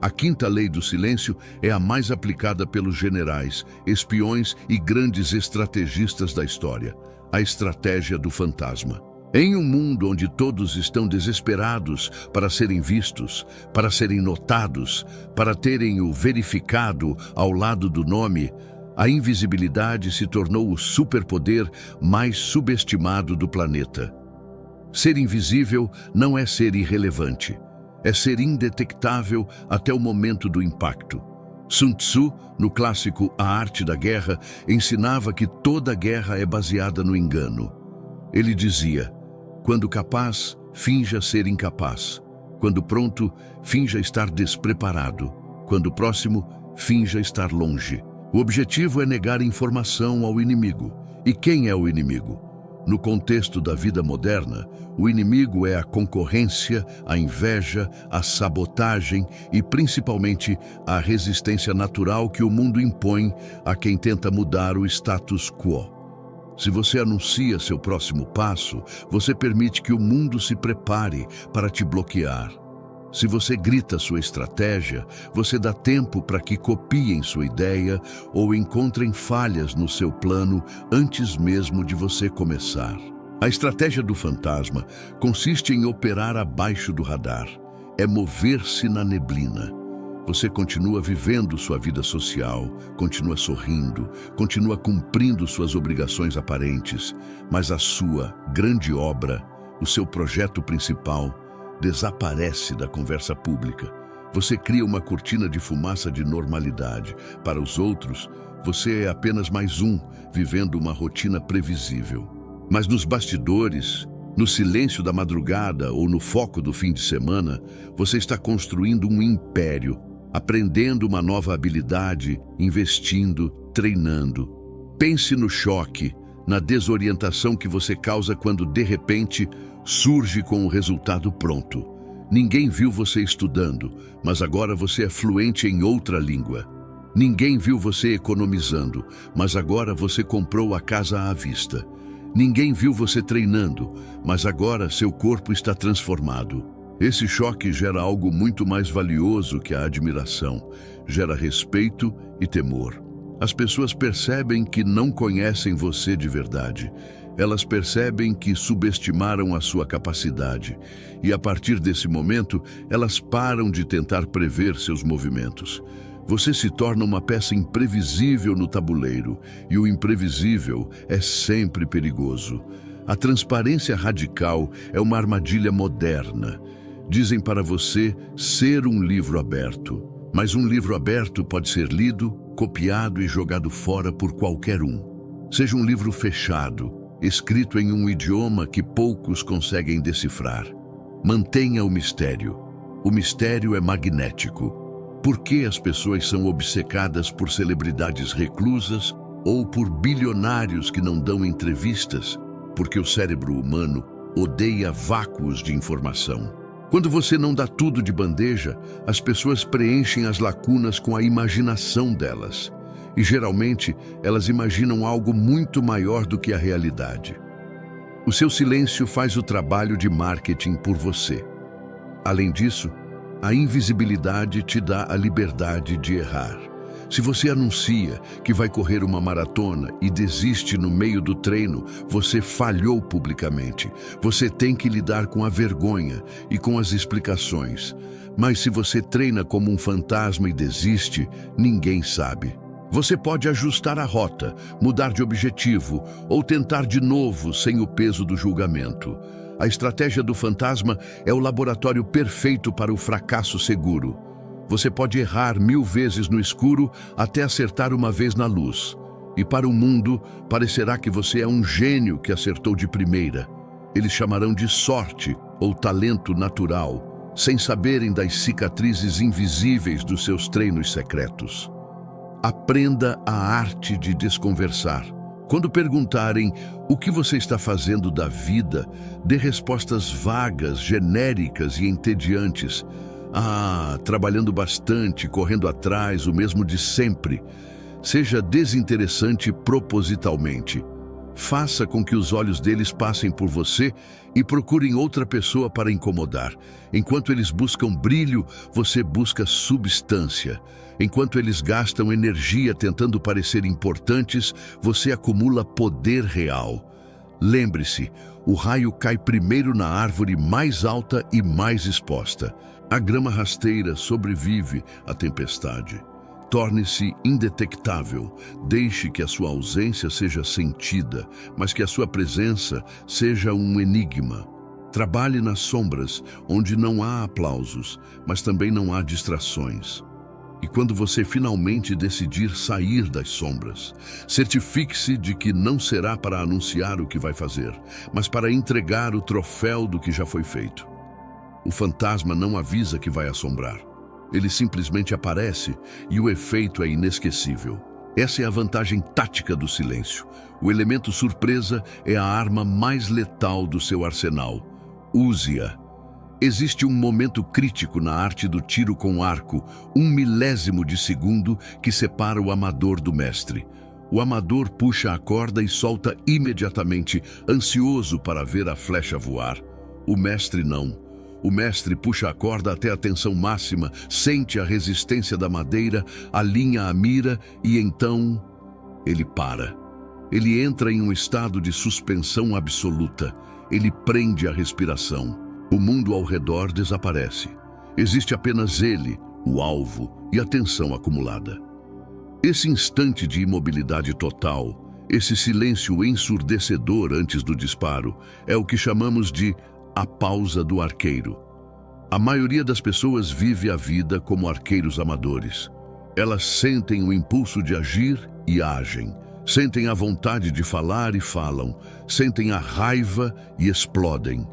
A quinta lei do silêncio é a mais aplicada pelos generais, espiões e grandes estrategistas da história, a estratégia do fantasma. Em um mundo onde todos estão desesperados para serem vistos, para serem notados, para terem o verificado ao lado do nome, a invisibilidade se tornou o superpoder mais subestimado do planeta. Ser invisível não é ser irrelevante. É ser indetectável até o momento do impacto. Sun Tzu, no clássico A Arte da Guerra, ensinava que toda guerra é baseada no engano. Ele dizia: quando capaz, finja ser incapaz. Quando pronto, finja estar despreparado. Quando próximo, finja estar longe. O objetivo é negar informação ao inimigo. E quem é o inimigo? No contexto da vida moderna, o inimigo é a concorrência, a inveja, a sabotagem e, principalmente, a resistência natural que o mundo impõe a quem tenta mudar o status quo. Se você anuncia seu próximo passo, você permite que o mundo se prepare para te bloquear. Se você grita sua estratégia, você dá tempo para que copiem sua ideia ou encontrem falhas no seu plano antes mesmo de você começar. A estratégia do fantasma consiste em operar abaixo do radar. É mover-se na neblina. Você continua vivendo sua vida social, continua sorrindo, continua cumprindo suas obrigações aparentes, mas a sua grande obra, o seu projeto principal, desaparece da conversa pública. Você cria uma cortina de fumaça de normalidade. Para os outros, você é apenas mais um, vivendo uma rotina previsível. Mas nos bastidores, no silêncio da madrugada ou no foco do fim de semana, você está construindo um império, aprendendo uma nova habilidade, investindo, treinando. Pense no choque, na desorientação que você causa quando, de repente, surge com o resultado pronto. Ninguém viu você estudando, mas agora você é fluente em outra língua. Ninguém viu você economizando, mas agora você comprou a casa à vista. Ninguém viu você treinando, mas agora seu corpo está transformado. Esse choque gera algo muito mais valioso que a admiração. Gera respeito e temor. As pessoas percebem que não conhecem você de verdade. Elas percebem que subestimaram a sua capacidade. E a partir desse momento, elas param de tentar prever seus movimentos. Você se torna uma peça imprevisível no tabuleiro, e o imprevisível é sempre perigoso. A transparência radical é uma armadilha moderna. Dizem para você ser um livro aberto. Mas um livro aberto pode ser lido, copiado e jogado fora por qualquer um. Seja um livro fechado, escrito em um idioma que poucos conseguem decifrar. Mantenha o mistério. O mistério é magnético. Por que as pessoas são obcecadas por celebridades reclusas ou por bilionários que não dão entrevistas? Porque o cérebro humano odeia vácuos de informação. Quando você não dá tudo de bandeja, as pessoas preenchem as lacunas com a imaginação delas. E geralmente, elas imaginam algo muito maior do que a realidade. O seu silêncio faz o trabalho de marketing por você. Além disso, a invisibilidade te dá a liberdade de errar. Se você anuncia que vai correr uma maratona e desiste no meio do treino, você falhou publicamente. Você tem que lidar com a vergonha e com as explicações. Mas se você treina como um fantasma e desiste, ninguém sabe. Você pode ajustar a rota, mudar de objetivo ou tentar de novo sem o peso do julgamento. A estratégia do fantasma é o laboratório perfeito para o fracasso seguro. Você pode errar 1000 vezes no escuro até acertar uma vez na luz. E para o mundo, parecerá que você é um gênio que acertou de primeira. Eles chamarão de sorte ou talento natural, sem saberem das cicatrizes invisíveis dos seus treinos secretos. Aprenda a arte de desconversar. Quando perguntarem o que você está fazendo da vida, dê respostas vagas, genéricas e entediantes. Trabalhando bastante, correndo atrás, o mesmo de sempre. Seja desinteressante propositalmente. Faça com que os olhos deles passem por você e procurem outra pessoa para incomodar. Enquanto eles buscam brilho, você busca substância. Enquanto eles gastam energia tentando parecer importantes, você acumula poder real. Lembre-se, o raio cai primeiro na árvore mais alta e mais exposta. A grama rasteira sobrevive à tempestade. Torne-se indetectável. Deixe que a sua ausência seja sentida, mas que a sua presença seja um enigma. Trabalhe nas sombras, onde não há aplausos, mas também não há distrações. E quando você finalmente decidir sair das sombras, certifique-se de que não será para anunciar o que vai fazer, mas para entregar o troféu do que já foi feito. O fantasma não avisa que vai assombrar. Ele simplesmente aparece e o efeito é inesquecível. Essa é a vantagem tática do silêncio. O elemento surpresa é a arma mais letal do seu arsenal. Use-a. Existe um momento crítico na arte do tiro com arco, 1 milésimo de segundo que separa o amador do mestre. O amador puxa a corda e solta imediatamente, ansioso para ver a flecha voar. O mestre não. O mestre puxa a corda até a tensão máxima, sente a resistência da madeira, alinha a mira e então ele para. Ele entra em um estado de suspensão absoluta. Ele prende a respiração. O mundo ao redor desaparece. Existe apenas ele, o alvo e a tensão acumulada. Esse instante de imobilidade total, esse silêncio ensurdecedor antes do disparo, é o que chamamos de a pausa do arqueiro. A maioria das pessoas vive a vida como arqueiros amadores. Elas sentem o impulso de agir e agem. Sentem a vontade de falar e falam. Sentem a raiva e explodem.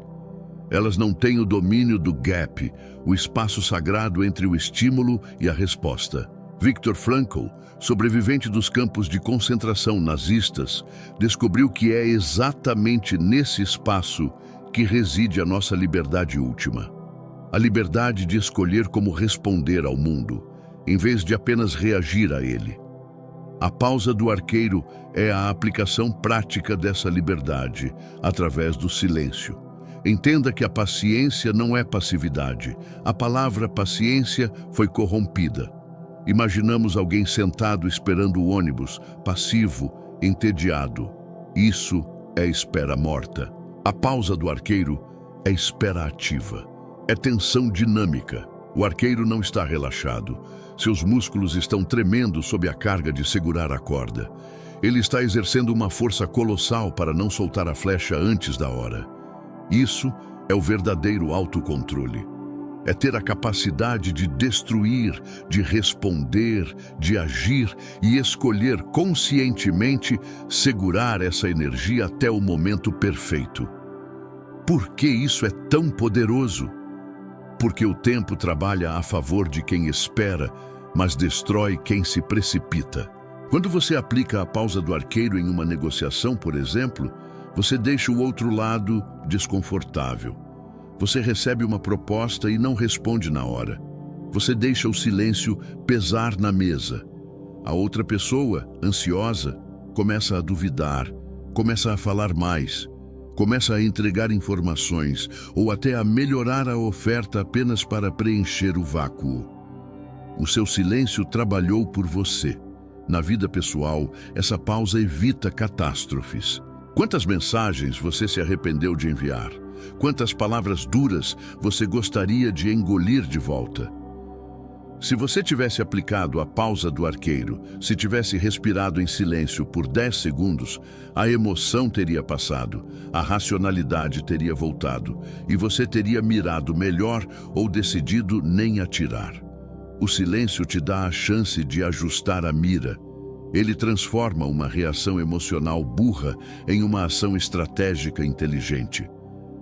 Elas não têm o domínio do gap, o espaço sagrado entre o estímulo e a resposta. Viktor Frankl, sobrevivente dos campos de concentração nazistas, descobriu que é exatamente nesse espaço que reside a nossa liberdade última. A liberdade de escolher como responder ao mundo, em vez de apenas reagir a ele. A pausa do arqueiro é a aplicação prática dessa liberdade, através do silêncio. Entenda que a paciência não é passividade. A palavra paciência foi corrompida. Imaginamos alguém sentado esperando o ônibus, passivo, entediado. Isso é espera morta. A pausa do arqueiro é espera ativa. É tensão dinâmica. O arqueiro não está relaxado. Seus músculos estão tremendo sob a carga de segurar a corda. Ele está exercendo uma força colossal para não soltar a flecha antes da hora. Isso é o verdadeiro autocontrole. É ter a capacidade de destruir, de responder, de agir e escolher conscientemente segurar essa energia até o momento perfeito. Por que isso é tão poderoso? Porque o tempo trabalha a favor de quem espera, mas destrói quem se precipita. Quando você aplica a pausa do arqueiro em uma negociação, por exemplo, você deixa o outro lado desconfortável. Você recebe uma proposta e não responde na hora. Você deixa o silêncio pesar na mesa. A outra pessoa, ansiosa, começa a duvidar, começa a falar mais, começa a entregar informações ou até a melhorar a oferta apenas para preencher o vácuo. O seu silêncio trabalhou por você. Na vida pessoal, essa pausa evita catástrofes. Quantas mensagens você se arrependeu de enviar? Quantas palavras duras você gostaria de engolir de volta? Se você tivesse aplicado a pausa do arqueiro, se tivesse respirado em silêncio por 10 segundos, a emoção teria passado, a racionalidade teria voltado e você teria mirado melhor ou decidido nem atirar. O silêncio te dá a chance de ajustar a mira. Ele transforma uma reação emocional burra em uma ação estratégica inteligente.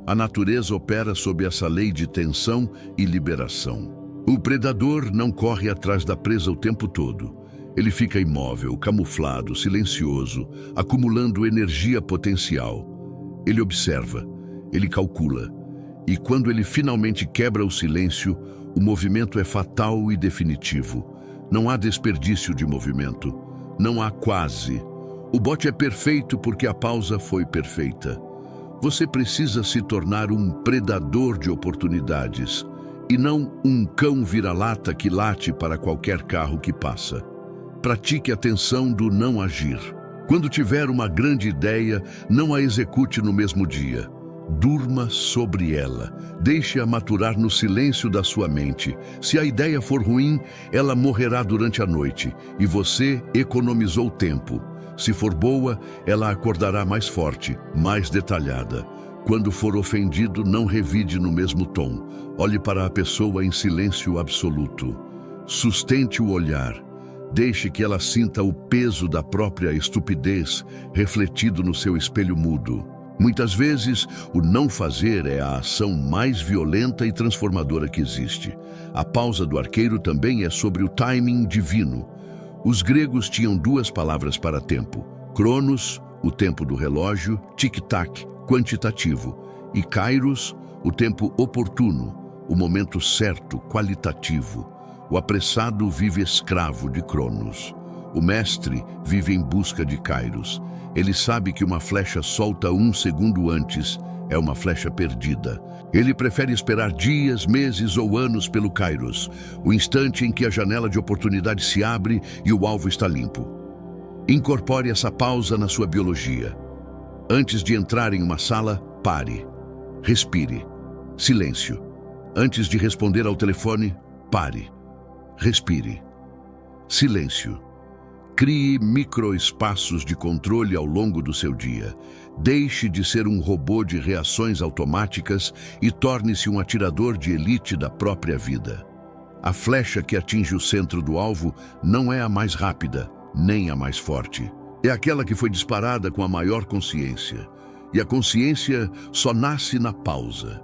A natureza opera sob essa lei de tensão e liberação. O predador não corre atrás da presa o tempo todo. Ele fica imóvel, camuflado, silencioso, acumulando energia potencial. Ele observa, ele calcula. E quando ele finalmente quebra o silêncio, o movimento é fatal e definitivo. Não há desperdício de movimento. Não há quase. O bote é perfeito porque a pausa foi perfeita. Você precisa se tornar um predador de oportunidades e não um cão vira-lata que late para qualquer carro que passa. Pratique a tensão do não agir. Quando tiver uma grande ideia, não a execute no mesmo dia. Durma sobre ela. Deixe-a maturar no silêncio da sua mente. Se a ideia for ruim, ela morrerá durante a noite e você economizou tempo. Se for boa, ela acordará mais forte, mais detalhada. Quando for ofendido, não revide no mesmo tom. Olhe para a pessoa em silêncio absoluto. Sustente o olhar. Deixe que ela sinta o peso da própria estupidez refletido no seu espelho mudo. Muitas vezes, o não fazer é a ação mais violenta e transformadora que existe. A pausa do arqueiro também é sobre o timing divino. Os gregos tinham duas palavras para tempo: cronos, o tempo do relógio, tic-tac, quantitativo, e kairos, o tempo oportuno, o momento certo, qualitativo. O apressado vive escravo de Cronos. O mestre vive em busca de kairos. Ele sabe que uma flecha solta 1 segundo antes é uma flecha perdida. Ele prefere esperar dias, meses ou anos pelo kairos, o instante em que a janela de oportunidade se abre e o alvo está limpo. Incorpore essa pausa na sua biologia. Antes de entrar em uma sala, pare. Respire. Silêncio. Antes de responder ao telefone, pare. Respire. Silêncio. Crie microespaços de controle ao longo do seu dia. Deixe de ser um robô de reações automáticas e torne-se um atirador de elite da própria vida. A flecha que atinge o centro do alvo não é a mais rápida, nem a mais forte. É aquela que foi disparada com a maior consciência. E a consciência só nasce na pausa.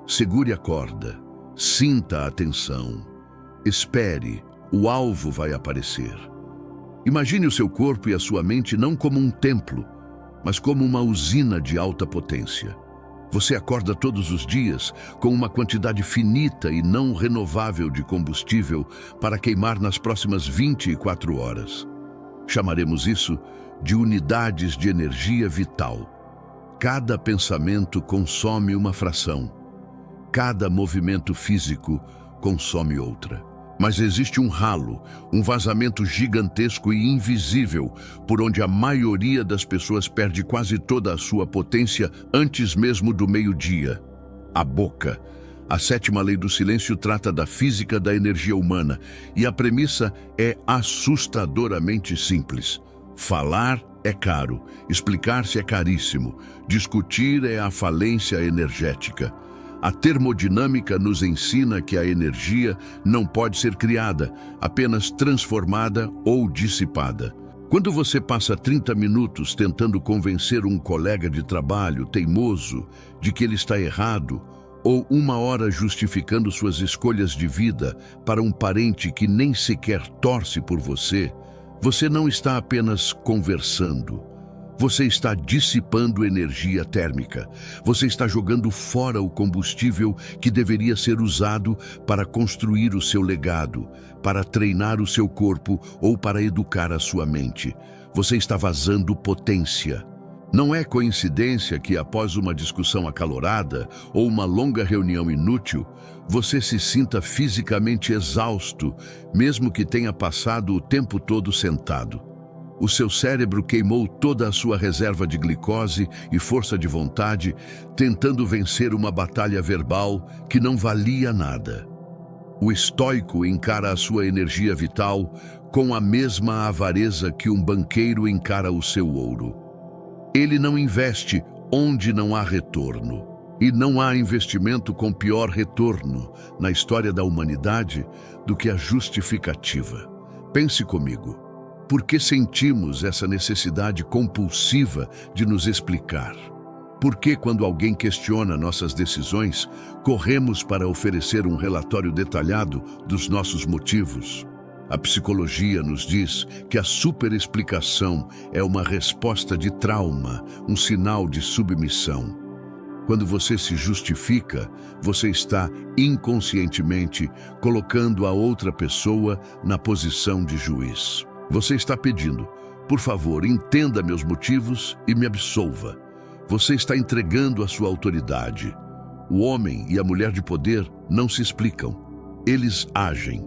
Segure a corda. Sinta a atenção. Espere. O alvo vai aparecer. Imagine o seu corpo e a sua mente não como um templo, mas como uma usina de alta potência. Você acorda todos os dias com uma quantidade finita e não renovável de combustível para queimar nas próximas 24 horas. Chamaremos isso de unidades de energia vital. Cada pensamento consome uma fração. Cada movimento físico consome outra. Mas existe um ralo, um vazamento gigantesco e invisível, por onde a maioria das pessoas perde quase toda a sua potência antes mesmo do meio-dia. A boca. A 7ª lei do silêncio trata da física da energia humana, e a premissa é assustadoramente simples. Falar é caro, explicar-se é caríssimo, discutir é a falência energética. A termodinâmica nos ensina que a energia não pode ser criada, apenas transformada ou dissipada. Quando você passa 30 minutos tentando convencer um colega de trabalho teimoso de que ele está errado, ou 1 hora justificando suas escolhas de vida para um parente que nem sequer torce por você, você não está apenas conversando. Você está dissipando energia térmica. Você está jogando fora o combustível que deveria ser usado para construir o seu legado, para treinar o seu corpo ou para educar a sua mente. Você está vazando potência. Não é coincidência que, após uma discussão acalorada ou uma longa reunião inútil, você se sinta fisicamente exausto, mesmo que tenha passado o tempo todo sentado. O seu cérebro queimou toda a sua reserva de glicose e força de vontade, tentando vencer uma batalha verbal que não valia nada. O estoico encara a sua energia vital com a mesma avareza que um banqueiro encara o seu ouro. Ele não investe onde não há retorno. E não há investimento com pior retorno na história da humanidade do que a justificativa. Pense comigo. Por que sentimos essa necessidade compulsiva de nos explicar? Por que, quando alguém questiona nossas decisões, corremos para oferecer um relatório detalhado dos nossos motivos? A psicologia nos diz que a superexplicação é uma resposta de trauma, um sinal de submissão. Quando você se justifica, você está inconscientemente colocando a outra pessoa na posição de juiz. Você está pedindo, por favor, entenda meus motivos e me absolva. Você está entregando a sua autoridade. O homem e a mulher de poder não se explicam. Eles agem.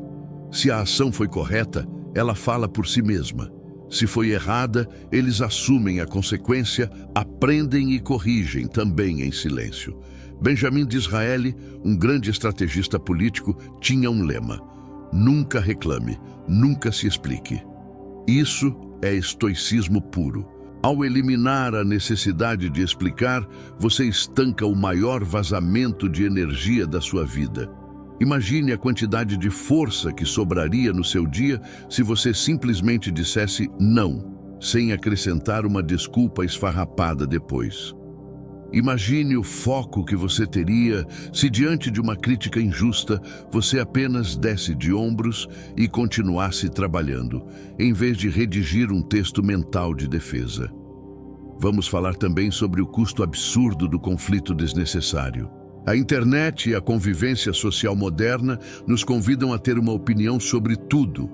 Se a ação foi correta, ela fala por si mesma. Se foi errada, eles assumem a consequência, aprendem e corrigem, também em silêncio. Benjamin Disraeli, um grande estrategista político, tinha um lema: nunca reclame, nunca se explique. Isso é estoicismo puro. Ao eliminar a necessidade de explicar, você estanca o maior vazamento de energia da sua vida. Imagine a quantidade de força que sobraria no seu dia se você simplesmente dissesse não, sem acrescentar uma desculpa esfarrapada depois. Imagine o foco que você teria se, diante de uma crítica injusta, você apenas desse de ombros e continuasse trabalhando, em vez de redigir um texto mental de defesa. Vamos falar também sobre o custo absurdo do conflito desnecessário. A internet e a convivência social moderna nos convidam a ter uma opinião sobre tudo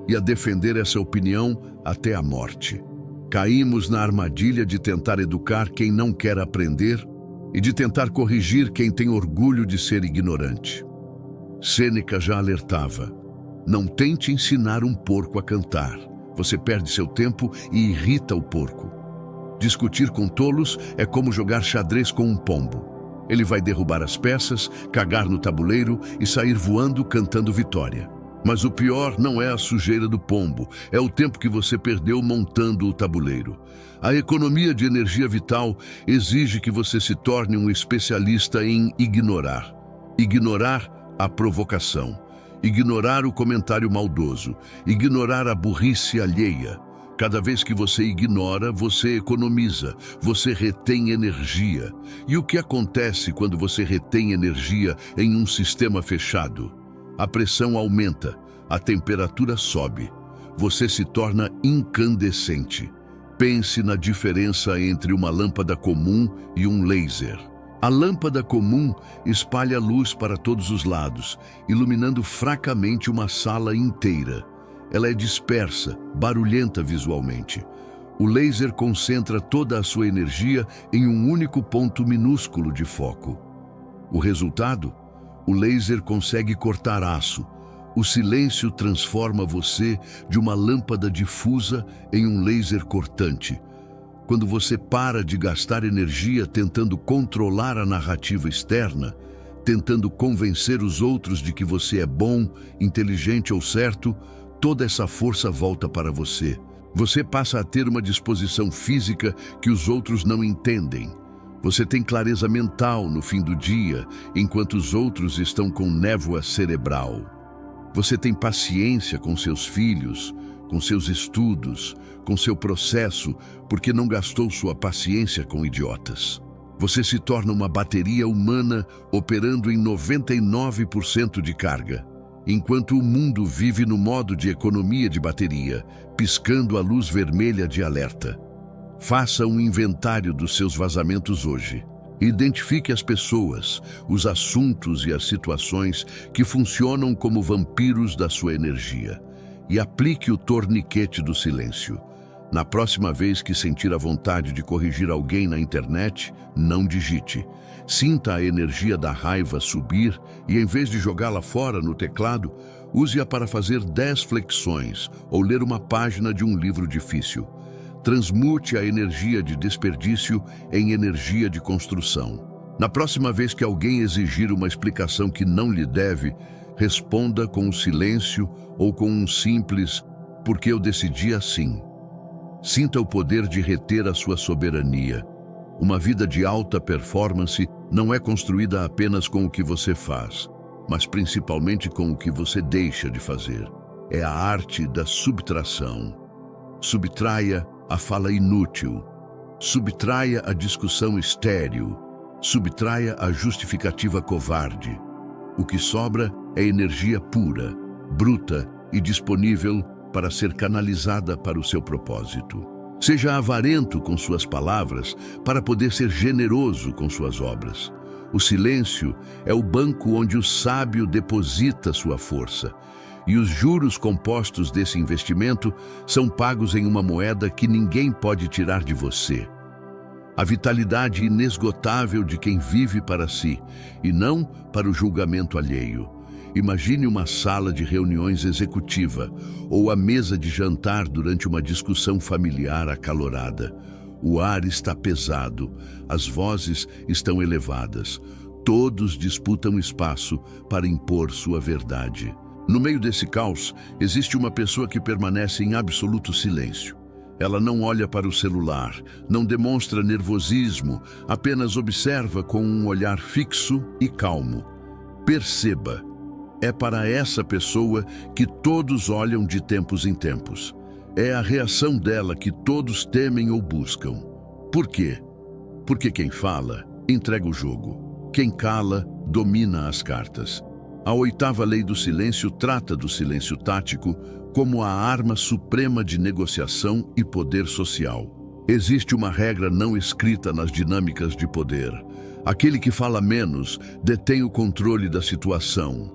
e a defender essa opinião até a morte. Caímos na armadilha de tentar educar quem não quer aprender e de tentar corrigir quem tem orgulho de ser ignorante. Sêneca já alertava: não tente ensinar um porco a cantar. Você perde seu tempo e irrita o porco. Discutir com tolos é como jogar xadrez com um pombo. Ele vai derrubar as peças, cagar no tabuleiro e sair voando cantando vitória. Mas o pior não é a sujeira do pombo, é o tempo que você perdeu montando o tabuleiro. A economia de energia vital exige que você se torne um especialista em ignorar. Ignorar a provocação, ignorar o comentário maldoso, ignorar a burrice alheia. Cada vez que você ignora, você economiza, você retém energia. E o que acontece quando você retém energia em um sistema fechado? A pressão aumenta, a temperatura sobe. Você se torna incandescente. Pense na diferença entre uma lâmpada comum e um laser. A lâmpada comum espalha luz para todos os lados, iluminando fracamente uma sala inteira. Ela é dispersa, barulhenta visualmente. O laser concentra toda a sua energia em um único ponto minúsculo de foco. O resultado? O laser consegue cortar aço. O silêncio transforma você de uma lâmpada difusa em um laser cortante. Quando você para de gastar energia tentando controlar a narrativa externa, tentando convencer os outros de que você é bom, inteligente ou certo, toda essa força volta para você. Você passa a ter uma disposição física que os outros não entendem. Você tem clareza mental no fim do dia, enquanto os outros estão com névoa cerebral. Você tem paciência com seus filhos, com seus estudos, com seu processo, porque não gastou sua paciência com idiotas. Você se torna uma bateria humana operando em 99% de carga, enquanto o mundo vive no modo de economia de bateria, piscando a luz vermelha de alerta. Faça um inventário dos seus vazamentos hoje. Identifique as pessoas, os assuntos e as situações que funcionam como vampiros da sua energia e aplique o torniquete do silêncio. Na próxima vez que sentir a vontade de corrigir alguém na internet, não digite. Sinta a energia da raiva subir e, em vez de jogá-la fora no teclado, use-a para fazer 10 flexões ou ler uma página de um livro difícil. Transmute a energia de desperdício em energia de construção. Na próxima vez que alguém exigir uma explicação que não lhe deve, responda com um silêncio ou com um simples "porque eu decidi assim". Sinta o poder de reter a sua soberania. Uma vida de alta performance não é construída apenas com o que você faz, mas principalmente com o que você deixa de fazer. É a arte da subtração. Subtraia a fala inútil. Subtraia a discussão estéril. Subtraia a justificativa covarde. O que sobra é energia pura, bruta e disponível para ser canalizada para o seu propósito. Seja avarento com suas palavras para poder ser generoso com suas obras. O silêncio é o banco onde o sábio deposita sua força, e os juros compostos desse investimento são pagos em uma moeda que ninguém pode tirar de você. A vitalidade inesgotável de quem vive para si e não para o julgamento alheio. Imagine uma sala de reuniões executiva ou a mesa de jantar durante uma discussão familiar acalorada. O ar está pesado, as vozes estão elevadas, todos disputam espaço para impor sua verdade. No meio desse caos, existe uma pessoa que permanece em absoluto silêncio. Ela não olha para o celular, não demonstra nervosismo, apenas observa com um olhar fixo e calmo. Perceba, é para essa pessoa que todos olham de tempos em tempos. É a reação dela que todos temem ou buscam. Por quê? Porque quem fala entrega o jogo. Quem cala, domina as cartas. A 8ª lei do silêncio trata do silêncio tático como a arma suprema de negociação e poder social. Existe uma regra não escrita nas dinâmicas de poder. Aquele que fala menos detém o controle da situação.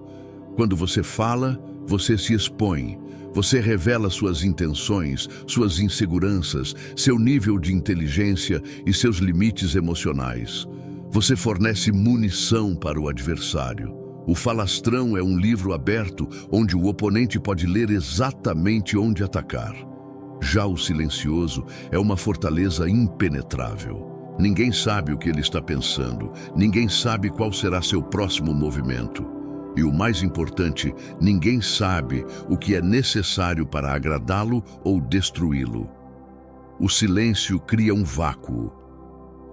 Quando você fala, você se expõe. Você revela suas intenções, suas inseguranças, seu nível de inteligência e seus limites emocionais. Você fornece munição para o adversário. O falastrão é um livro aberto onde o oponente pode ler exatamente onde atacar. Já o silencioso é uma fortaleza impenetrável. Ninguém sabe o que ele está pensando, ninguém sabe qual será seu próximo movimento. E o mais importante, ninguém sabe o que é necessário para agradá-lo ou destruí-lo. O silêncio cria um vácuo.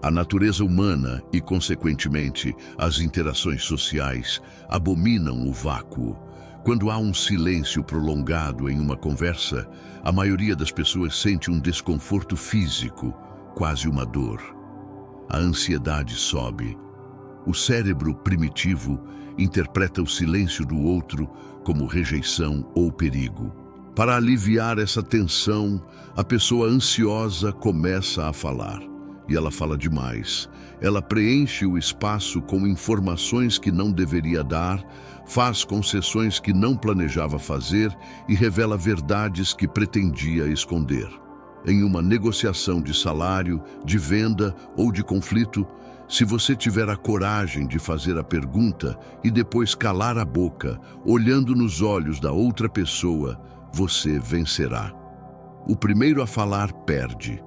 A natureza humana e, consequentemente, as interações sociais abominam o vácuo. Quando há um silêncio prolongado em uma conversa, a maioria das pessoas sente um desconforto físico, quase uma dor. A ansiedade sobe. O cérebro primitivo interpreta o silêncio do outro como rejeição ou perigo. Para aliviar essa tensão, a pessoa ansiosa começa a falar. E ela fala demais. Ela preenche o espaço com informações que não deveria dar, faz concessões que não planejava fazer e revela verdades que pretendia esconder. Em uma negociação de salário, de venda ou de conflito, se você tiver a coragem de fazer a pergunta e depois calar a boca, olhando nos olhos da outra pessoa, você vencerá. O primeiro a falar perde.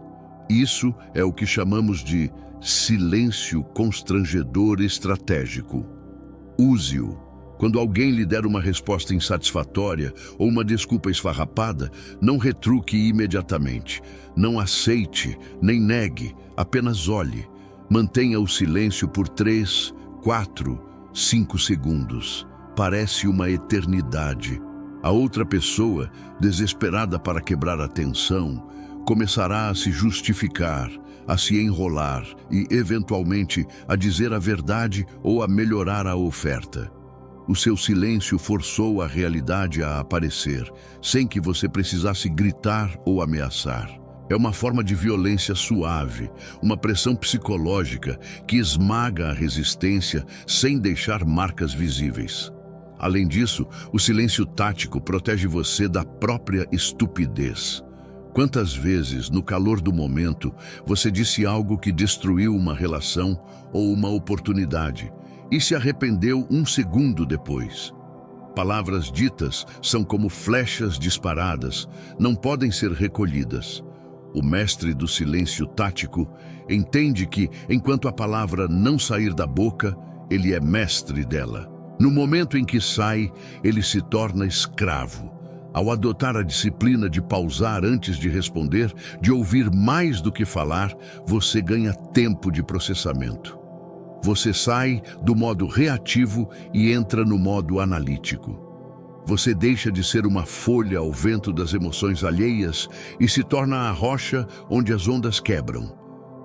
Isso é o que chamamos de silêncio constrangedor estratégico. Use-o. Quando alguém lhe der uma resposta insatisfatória ou uma desculpa esfarrapada, não retruque imediatamente. Não aceite, nem negue, apenas olhe. Mantenha o silêncio por 3, 4, 5 segundos. Parece uma eternidade. A outra pessoa, desesperada para quebrar a tensão, começará a se justificar, a se enrolar e, eventualmente, a dizer a verdade ou a melhorar a oferta. O seu silêncio forçou a realidade a aparecer, sem que você precisasse gritar ou ameaçar. É uma forma de violência suave, uma pressão psicológica que esmaga a resistência sem deixar marcas visíveis. Além disso, o silêncio tático protege você da própria estupidez. Quantas vezes, no calor do momento, você disse algo que destruiu uma relação ou uma oportunidade e se arrependeu 1 segundo depois? Palavras ditas são como flechas disparadas, não podem ser recolhidas. O mestre do silêncio tático entende que, enquanto a palavra não sair da boca, ele é mestre dela. No momento em que sai, ele se torna escravo. Ao adotar a disciplina de pausar antes de responder, de ouvir mais do que falar, você ganha tempo de processamento. Você sai do modo reativo e entra no modo analítico. Você deixa de ser uma folha ao vento das emoções alheias e se torna a rocha onde as ondas quebram.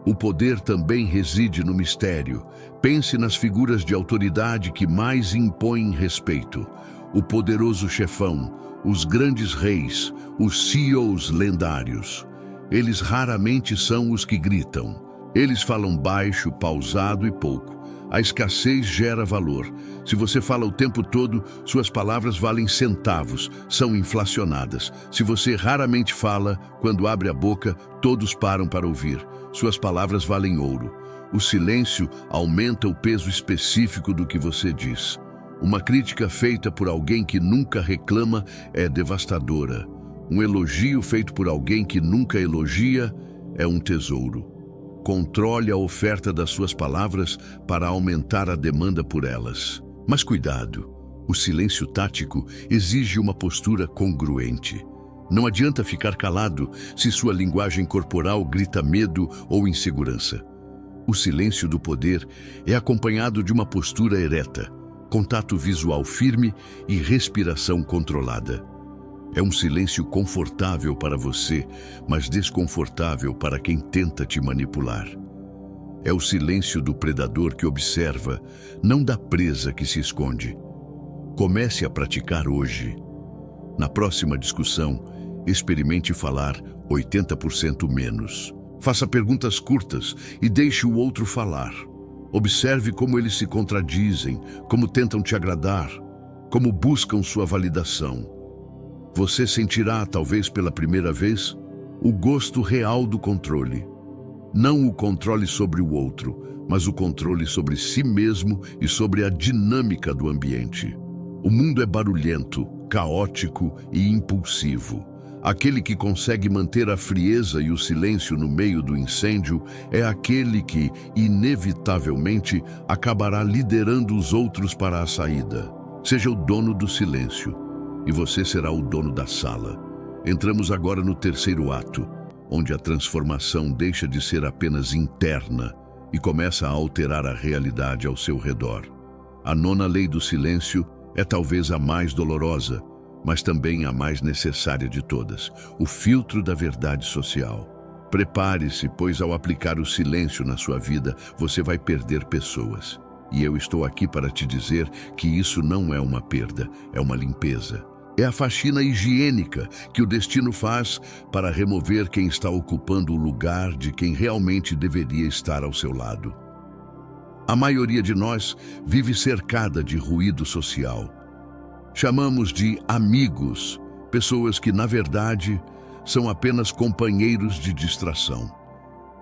O poder também reside no mistério. Pense nas figuras de autoridade que mais impõem respeito. O poderoso chefão, os grandes reis, os CEOs lendários. Eles raramente são os que gritam. Eles falam baixo, pausado e pouco. A escassez gera valor. Se você fala o tempo todo, suas palavras valem centavos, são inflacionadas. Se você raramente fala, quando abre a boca, todos param para ouvir. Suas palavras valem ouro. O silêncio aumenta o peso específico do que você diz. Uma crítica feita por alguém que nunca reclama é devastadora. Um elogio feito por alguém que nunca elogia é um tesouro. Controle a oferta das suas palavras para aumentar a demanda por elas. Mas cuidado, o silêncio tático exige uma postura congruente. Não adianta ficar calado se sua linguagem corporal grita medo ou insegurança. O silêncio do poder é acompanhado de uma postura ereta, contato visual firme e respiração controlada. É um silêncio confortável para você, mas desconfortável para quem tenta te manipular. É o silêncio do predador que observa, não da presa que se esconde. Comece a praticar hoje. Na próxima discussão, experimente falar 80% menos. Faça perguntas curtas e deixe o outro falar. Observe como eles se contradizem, como tentam te agradar, como buscam sua validação. Você sentirá, talvez pela primeira vez, o gosto real do controle. Não o controle sobre o outro, mas o controle sobre si mesmo e sobre a dinâmica do ambiente. O mundo é barulhento, caótico e impulsivo. Aquele que consegue manter a frieza e o silêncio no meio do incêndio é aquele que, inevitavelmente, acabará liderando os outros para a saída. Seja o dono do silêncio, e você será o dono da sala. Entramos agora no terceiro ato, onde a transformação deixa de ser apenas interna e começa a alterar a realidade ao seu redor. A nona lei do silêncio é talvez a mais dolorosa, mas também a mais necessária de todas, o filtro da verdade social. Prepare-se, pois ao aplicar o silêncio na sua vida, você vai perder pessoas. E eu estou aqui para te dizer que isso não é uma perda, é uma limpeza. É a faxina higiênica que o destino faz para remover quem está ocupando o lugar de quem realmente deveria estar ao seu lado. A maioria de nós vive cercada de ruído social. Chamamos de amigos, pessoas que, na verdade, são apenas companheiros de distração.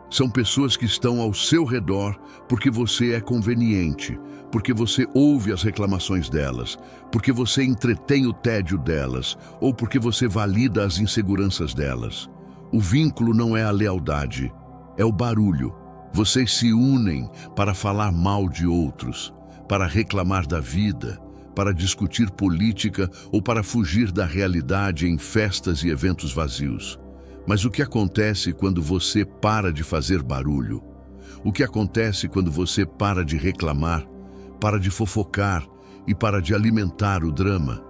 São pessoas que estão ao seu redor porque você é conveniente, porque você ouve as reclamações delas, porque você entretém o tédio delas ou porque você valida as inseguranças delas. O vínculo não é a lealdade, é o barulho. Vocês se unem para falar mal de outros, para reclamar da vida, para discutir política ou para fugir da realidade em festas e eventos vazios. Mas o que acontece quando você para de fazer barulho? O que acontece quando você para de reclamar, para de fofocar e para de alimentar o drama?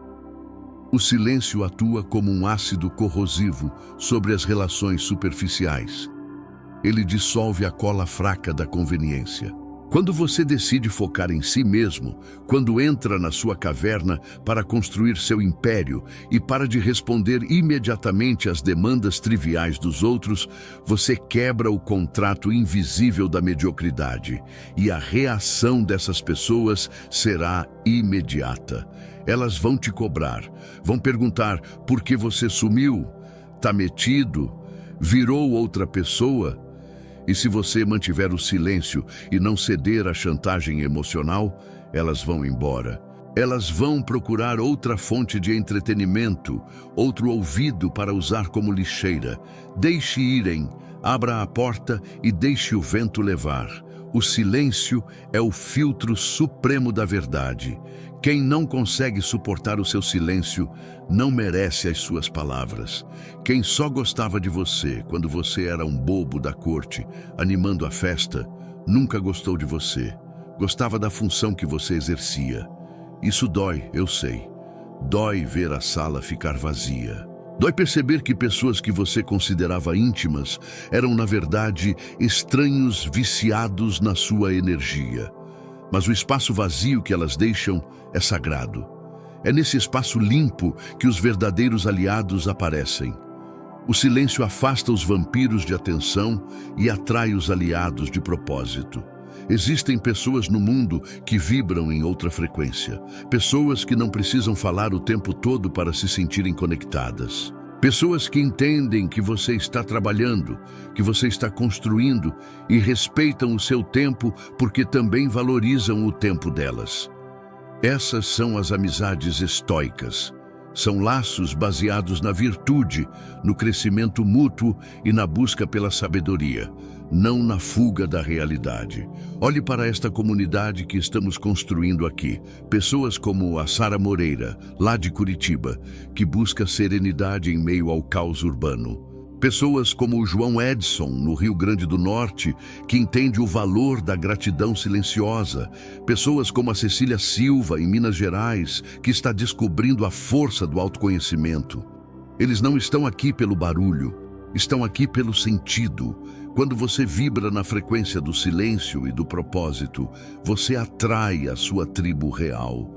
O silêncio atua como um ácido corrosivo sobre as relações superficiais. Ele dissolve a cola fraca da conveniência. Quando você decide focar em si mesmo, quando entra na sua caverna para construir seu império e para de responder imediatamente às demandas triviais dos outros, você quebra o contrato invisível da mediocridade e a reação dessas pessoas será imediata. Elas vão te cobrar, vão perguntar por que você sumiu, tá metido, virou outra pessoa. E se você mantiver o silêncio e não ceder à chantagem emocional, elas vão embora. Elas vão procurar outra fonte de entretenimento, outro ouvido para usar como lixeira. Deixe irem, abra a porta e deixe o vento levar. O silêncio é o filtro supremo da verdade. Quem não consegue suportar o seu silêncio não merece as suas palavras. Quem só gostava de você quando você era um bobo da corte, animando a festa, nunca gostou de você. Gostava da função que você exercia. Isso dói, eu sei. Dói ver a sala ficar vazia. Dói perceber que pessoas que você considerava íntimas eram, na verdade, estranhos viciados na sua energia. Mas o espaço vazio que elas deixam é sagrado. É nesse espaço limpo que os verdadeiros aliados aparecem. O silêncio afasta os vampiros de atenção e atrai os aliados de propósito. Existem pessoas no mundo que vibram em outra frequência. Pessoas que não precisam falar o tempo todo para se sentirem conectadas. Pessoas que entendem que você está trabalhando, que você está construindo e respeitam o seu tempo porque também valorizam o tempo delas. Essas são as amizades estoicas. São laços baseados na virtude, no crescimento mútuo e na busca pela sabedoria, não na fuga da realidade. Olhe para esta comunidade que estamos construindo aqui. Pessoas como a Sara Moreira, lá de Curitiba, que busca serenidade em meio ao caos urbano. Pessoas como o João Edson, no Rio Grande do Norte, que entende o valor da gratidão silenciosa. Pessoas como a Cecília Silva, em Minas Gerais, que está descobrindo a força do autoconhecimento. Eles não estão aqui pelo barulho, Estão aqui pelo sentido. Quando você vibra na frequência do silêncio e do propósito, você atrai a sua tribo real.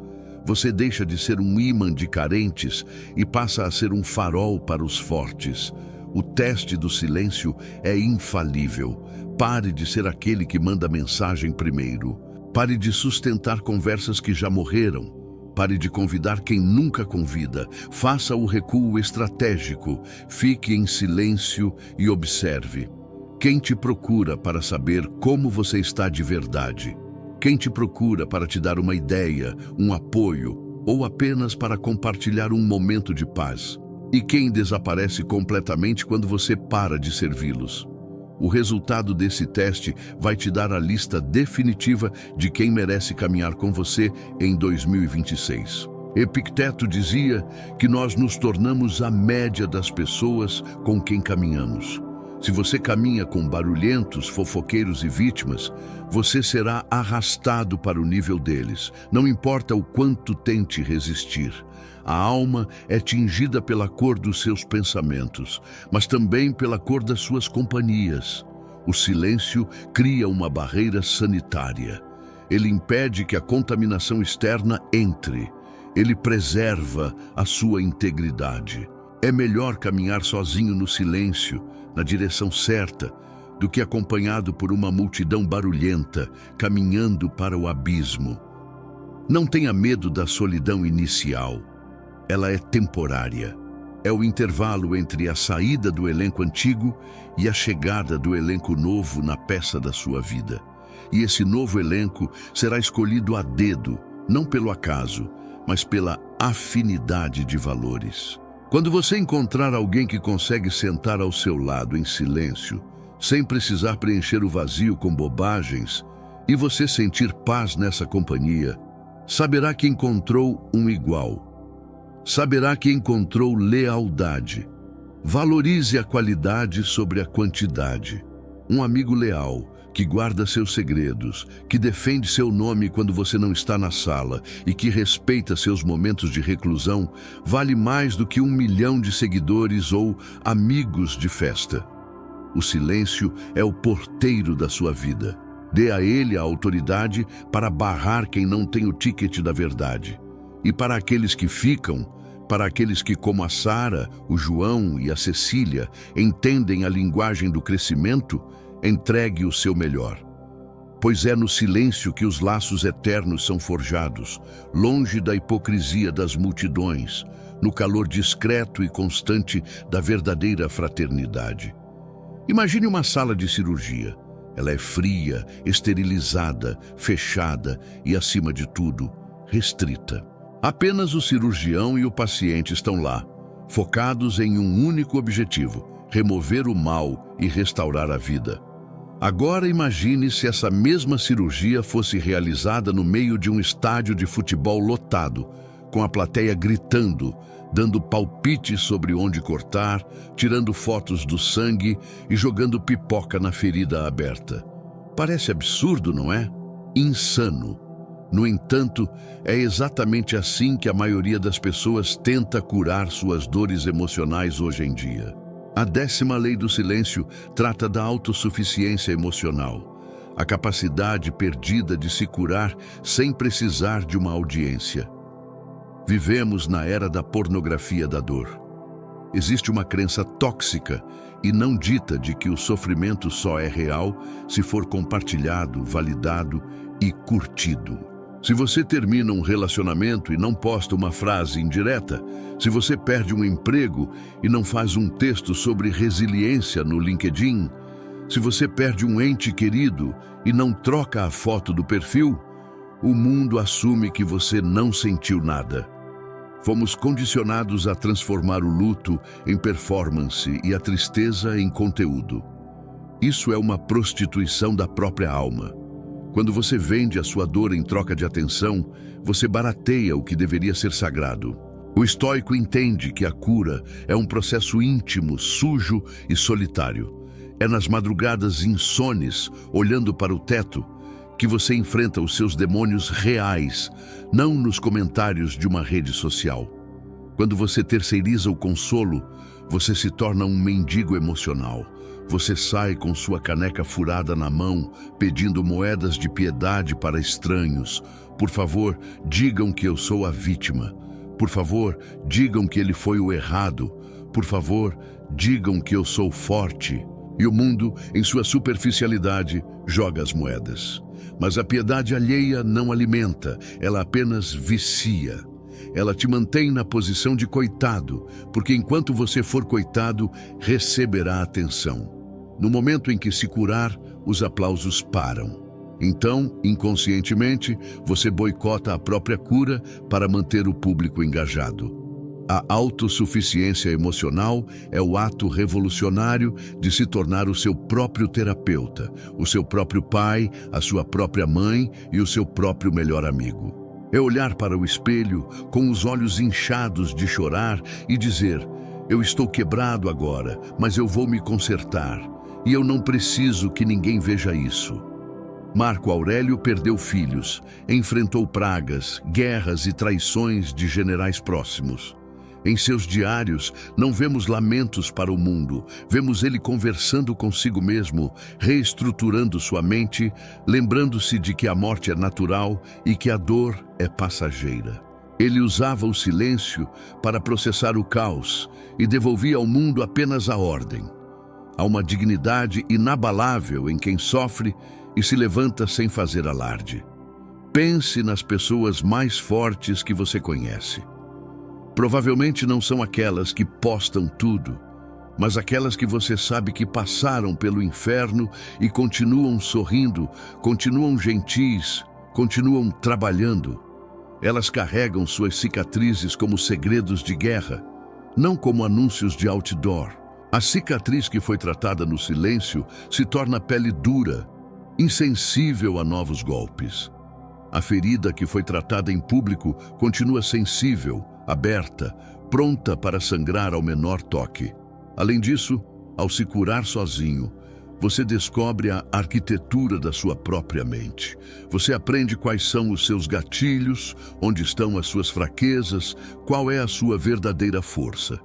Você deixa de ser um ímã de carentes e passa a ser um farol para os fortes. O teste do silêncio é infalível. Pare de ser aquele que manda mensagem primeiro. Pare de sustentar conversas que já morreram. Pare de convidar quem nunca convida. Faça o recuo estratégico. Fique em silêncio e observe. Quem te procura para saber como você está de verdade? Quem te procura para te dar uma ideia, um apoio ou apenas para compartilhar um momento de paz? E quem desaparece completamente quando você para de servi-los? O resultado desse teste vai te dar a lista definitiva de quem merece caminhar com você em 2026. Epicteto dizia que nós nos tornamos a média das pessoas com quem caminhamos. Se você caminha com barulhentos, fofoqueiros e vítimas, você será arrastado para o nível deles, não importa o quanto tente resistir. A alma é tingida pela cor dos seus pensamentos, mas também pela cor das suas companhias. O silêncio cria uma barreira sanitária. Ele impede que a contaminação externa entre. Ele preserva a sua integridade. É melhor caminhar sozinho no silêncio, na direção certa, do que acompanhado por uma multidão barulhenta, caminhando para o abismo. Não tenha medo da solidão inicial. Ela é temporária. É o intervalo entre a saída do elenco antigo e a chegada do elenco novo na peça da sua vida. E esse novo elenco será escolhido a dedo, não pelo acaso, mas pela afinidade de valores. Quando você encontrar alguém que consegue sentar ao seu lado em silêncio, sem precisar preencher o vazio com bobagens, e você sentir paz nessa companhia, saberá que encontrou um igual. Saberá que encontrou lealdade. Valorize a qualidade sobre a quantidade. Um amigo leal, que guarda seus segredos, que defende seu nome quando você não está na sala e que respeita seus momentos de reclusão, vale mais do que 1 milhão de seguidores ou amigos de festa. O silêncio é o porteiro da sua vida. Dê a ele a autoridade para barrar quem não tem o ticket da verdade. E para aqueles que ficam, para aqueles que, como a Sara, o João e a Cecília, entendem a linguagem do crescimento, entregue o seu melhor. Pois é no silêncio que os laços eternos são forjados, longe da hipocrisia das multidões, no calor discreto e constante da verdadeira fraternidade. Imagine uma sala de cirurgia. Ela é fria, esterilizada, fechada e, acima de tudo, restrita. Apenas o cirurgião e o paciente estão lá, focados em um único objetivo: remover o mal e restaurar a vida. Agora imagine se essa mesma cirurgia fosse realizada no meio de um estádio de futebol lotado, com a plateia gritando, dando palpites sobre onde cortar, tirando fotos do sangue e jogando pipoca na ferida aberta. Parece absurdo, não é? Insano. No entanto, é exatamente assim que a maioria das pessoas tenta curar suas dores emocionais hoje em dia. A 10ª lei do silêncio trata da autossuficiência emocional, a capacidade perdida de se curar sem precisar de uma audiência. Vivemos na era da pornografia da dor. Existe uma crença tóxica e não dita de que o sofrimento só é real se for compartilhado, validado e curtido. Se você termina um relacionamento e não posta uma frase indireta, se você perde um emprego e não faz um texto sobre resiliência no LinkedIn, se você perde um ente querido e não troca a foto do perfil, o mundo assume que você não sentiu nada. Fomos condicionados a transformar o luto em performance e a tristeza em conteúdo. Isso é uma prostituição da própria alma. Quando você vende a sua dor em troca de atenção, você barateia o que deveria ser sagrado. O estoico entende que a cura é um processo íntimo, sujo e solitário. É nas madrugadas insones, olhando para o teto, que você enfrenta os seus demônios reais, não nos comentários de uma rede social. Quando você terceiriza o consolo, Você se torna um mendigo emocional. Você sai com sua caneca furada na mão, pedindo moedas de piedade para estranhos. Por favor, digam que eu sou a vítima. Por favor, digam que ele foi o errado. Por favor, digam que eu sou forte. E o mundo, em sua superficialidade, joga as moedas. Mas a piedade alheia não alimenta, ela apenas vicia. Ela te mantém na posição de coitado, porque enquanto você for coitado, receberá atenção. No momento em que se curar, os aplausos param. Então, inconscientemente, você boicota a própria cura para manter o público engajado. A autossuficiência emocional é o ato revolucionário de se tornar o seu próprio terapeuta, o seu próprio pai, a sua própria mãe e o seu próprio melhor amigo. É olhar para o espelho com os olhos inchados de chorar e dizer: eu estou quebrado agora, mas eu vou me consertar, e eu não preciso que ninguém veja isso. Marco Aurélio perdeu filhos, enfrentou pragas, guerras e traições de generais próximos. Em seus diários, não vemos lamentos para o mundo, vemos ele conversando consigo mesmo, reestruturando sua mente, lembrando-se de que a morte é natural e que a dor é passageira. Ele usava o silêncio para processar o caos e devolvia ao mundo apenas a ordem. Há uma dignidade inabalável em quem sofre e se levanta sem fazer alarde. Pense nas pessoas mais fortes que você conhece. Provavelmente não são aquelas que postam tudo, mas aquelas que você sabe que passaram pelo inferno e continuam sorrindo, continuam gentis, continuam trabalhando. Elas carregam suas cicatrizes como segredos de guerra, não como anúncios de outdoor. A cicatriz que foi tratada no silêncio se torna pele dura, insensível a novos golpes. A ferida que foi tratada em público continua sensível, aberta, pronta para sangrar ao menor toque. Além disso, ao se curar sozinho, você descobre a arquitetura da sua própria mente. Você aprende quais são os seus gatilhos, onde estão as suas fraquezas, qual é a sua verdadeira força.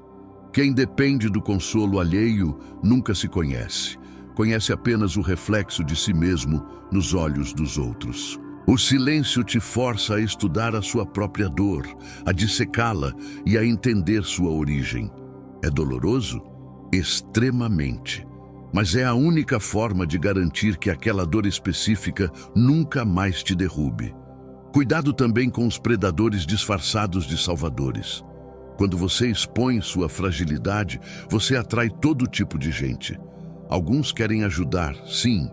Quem depende do consolo alheio nunca se conhece. Conhece apenas o reflexo de si mesmo nos olhos dos outros. O silêncio te força a estudar a sua própria dor, a dissecá-la e a entender sua origem. É doloroso? Extremamente. Mas é a única forma de garantir que aquela dor específica nunca mais te derrube. Cuidado também com os predadores disfarçados de salvadores. Quando você expõe sua fragilidade, você atrai todo tipo de gente. Alguns querem ajudar, sim,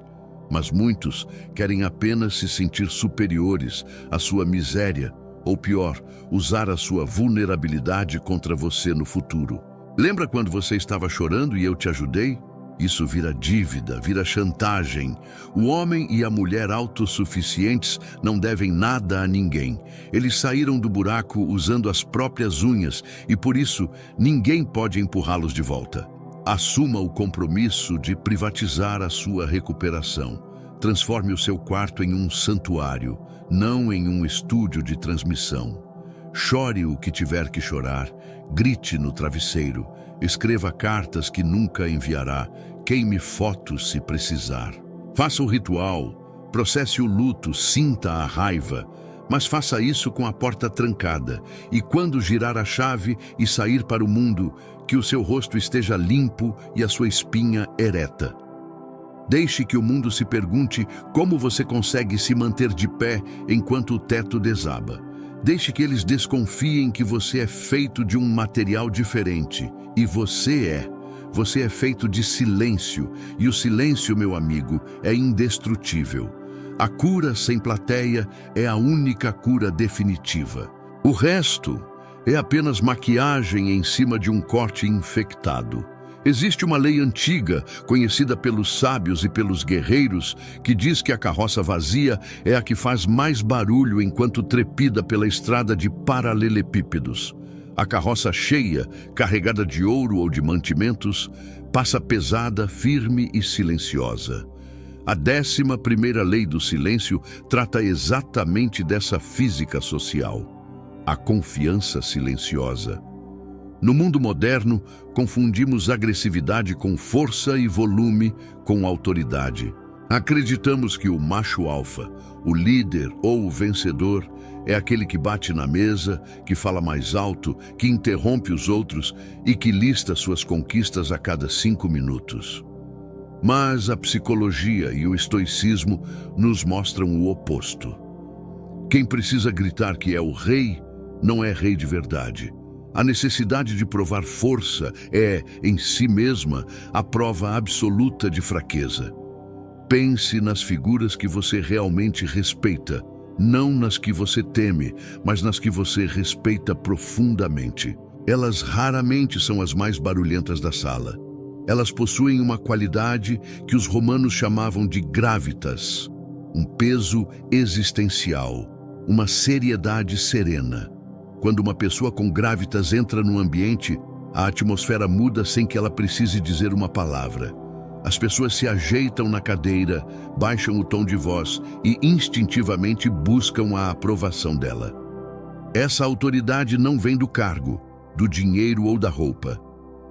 mas muitos querem apenas se sentir superiores à sua miséria, ou pior, usar a sua vulnerabilidade contra você no futuro. Lembra quando você estava chorando e eu te ajudei? Isso vira dívida, vira chantagem. O homem e a mulher autossuficientes não devem nada a ninguém. Eles saíram do buraco usando as próprias unhas e por isso ninguém pode empurrá-los de volta. Assuma o compromisso de privatizar a sua recuperação. Transforme o seu quarto em um santuário, não em um estúdio de transmissão. Chore o que tiver que chorar, grite no travesseiro, escreva cartas que nunca enviará, queime fotos se precisar. Faça o ritual, processe o luto, sinta a raiva, mas faça isso com a porta trancada e quando girar a chave e sair para o mundo, que o seu rosto esteja limpo e a sua espinha ereta. Deixe que o mundo se pergunte como você consegue se manter de pé enquanto o teto desaba. Deixe que eles desconfiem que você é feito de um material diferente. E você é. Você é feito de silêncio. E o silêncio, meu amigo, é indestrutível. A cura sem plateia é a única cura definitiva. O resto é apenas maquiagem em cima de um corte infectado. Existe uma lei antiga, conhecida pelos sábios e pelos guerreiros, que diz que a carroça vazia é a que faz mais barulho enquanto trepida pela estrada de paralelepípedos. A carroça cheia, carregada de ouro ou de mantimentos, passa pesada, firme e silenciosa. A 11ª lei do silêncio trata exatamente dessa física social. A confiança silenciosa. No mundo moderno, confundimos agressividade com força e volume com autoridade. Acreditamos que o macho alfa, o líder ou o vencedor, é aquele que bate na mesa, que fala mais alto, que interrompe os outros e que lista suas conquistas a cada 5 minutos. Mas a psicologia e o estoicismo nos mostram o oposto. Quem precisa gritar que é o rei, não é rei de verdade. A necessidade de provar força é, em si mesma, a prova absoluta de fraqueza. Pense nas figuras que você realmente respeita, não nas que você teme, mas nas que você respeita profundamente. Elas raramente são as mais barulhentas da sala. Elas possuem uma qualidade que os romanos chamavam de gravitas, um peso existencial, uma seriedade serena. Quando uma pessoa com gravitas entra no ambiente, a atmosfera muda sem que ela precise dizer uma palavra. As pessoas se ajeitam na cadeira, baixam o tom de voz e instintivamente buscam a aprovação dela. Essa autoridade não vem do cargo, do dinheiro ou da roupa.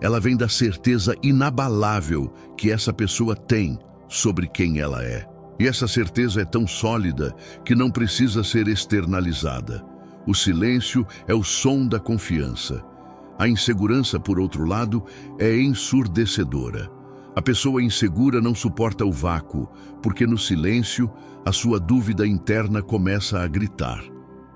Ela vem da certeza inabalável que essa pessoa tem sobre quem ela é. E essa certeza é tão sólida que não precisa ser externalizada. O silêncio é o som da confiança. A insegurança, por outro lado, é ensurdecedora. A pessoa insegura não suporta o vácuo, porque no silêncio a sua dúvida interna começa a gritar.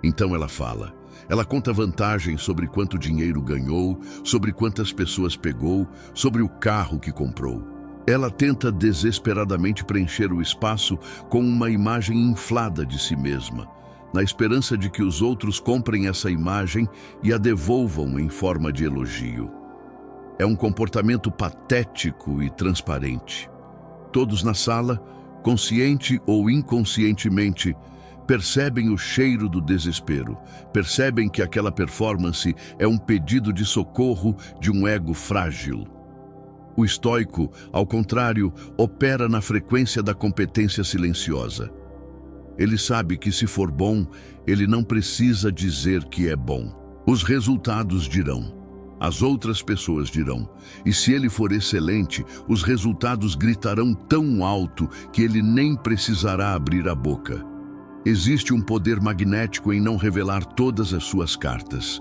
Então ela fala. Ela conta vantagens sobre quanto dinheiro ganhou, sobre quantas pessoas pegou, sobre o carro que comprou. Ela tenta desesperadamente preencher o espaço com uma imagem inflada de si mesma, na esperança de que os outros comprem essa imagem e a devolvam em forma de elogio. É um comportamento patético e transparente. Todos na sala, consciente ou inconscientemente, percebem o cheiro do desespero, percebem que aquela performance é um pedido de socorro de um ego frágil. O estoico, ao contrário, opera na frequência da competência silenciosa. Ele sabe que se for bom, ele não precisa dizer que é bom. Os resultados dirão. As outras pessoas dirão. E se ele for excelente, os resultados gritarão tão alto que ele nem precisará abrir a boca. Existe um poder magnético em não revelar todas as suas cartas.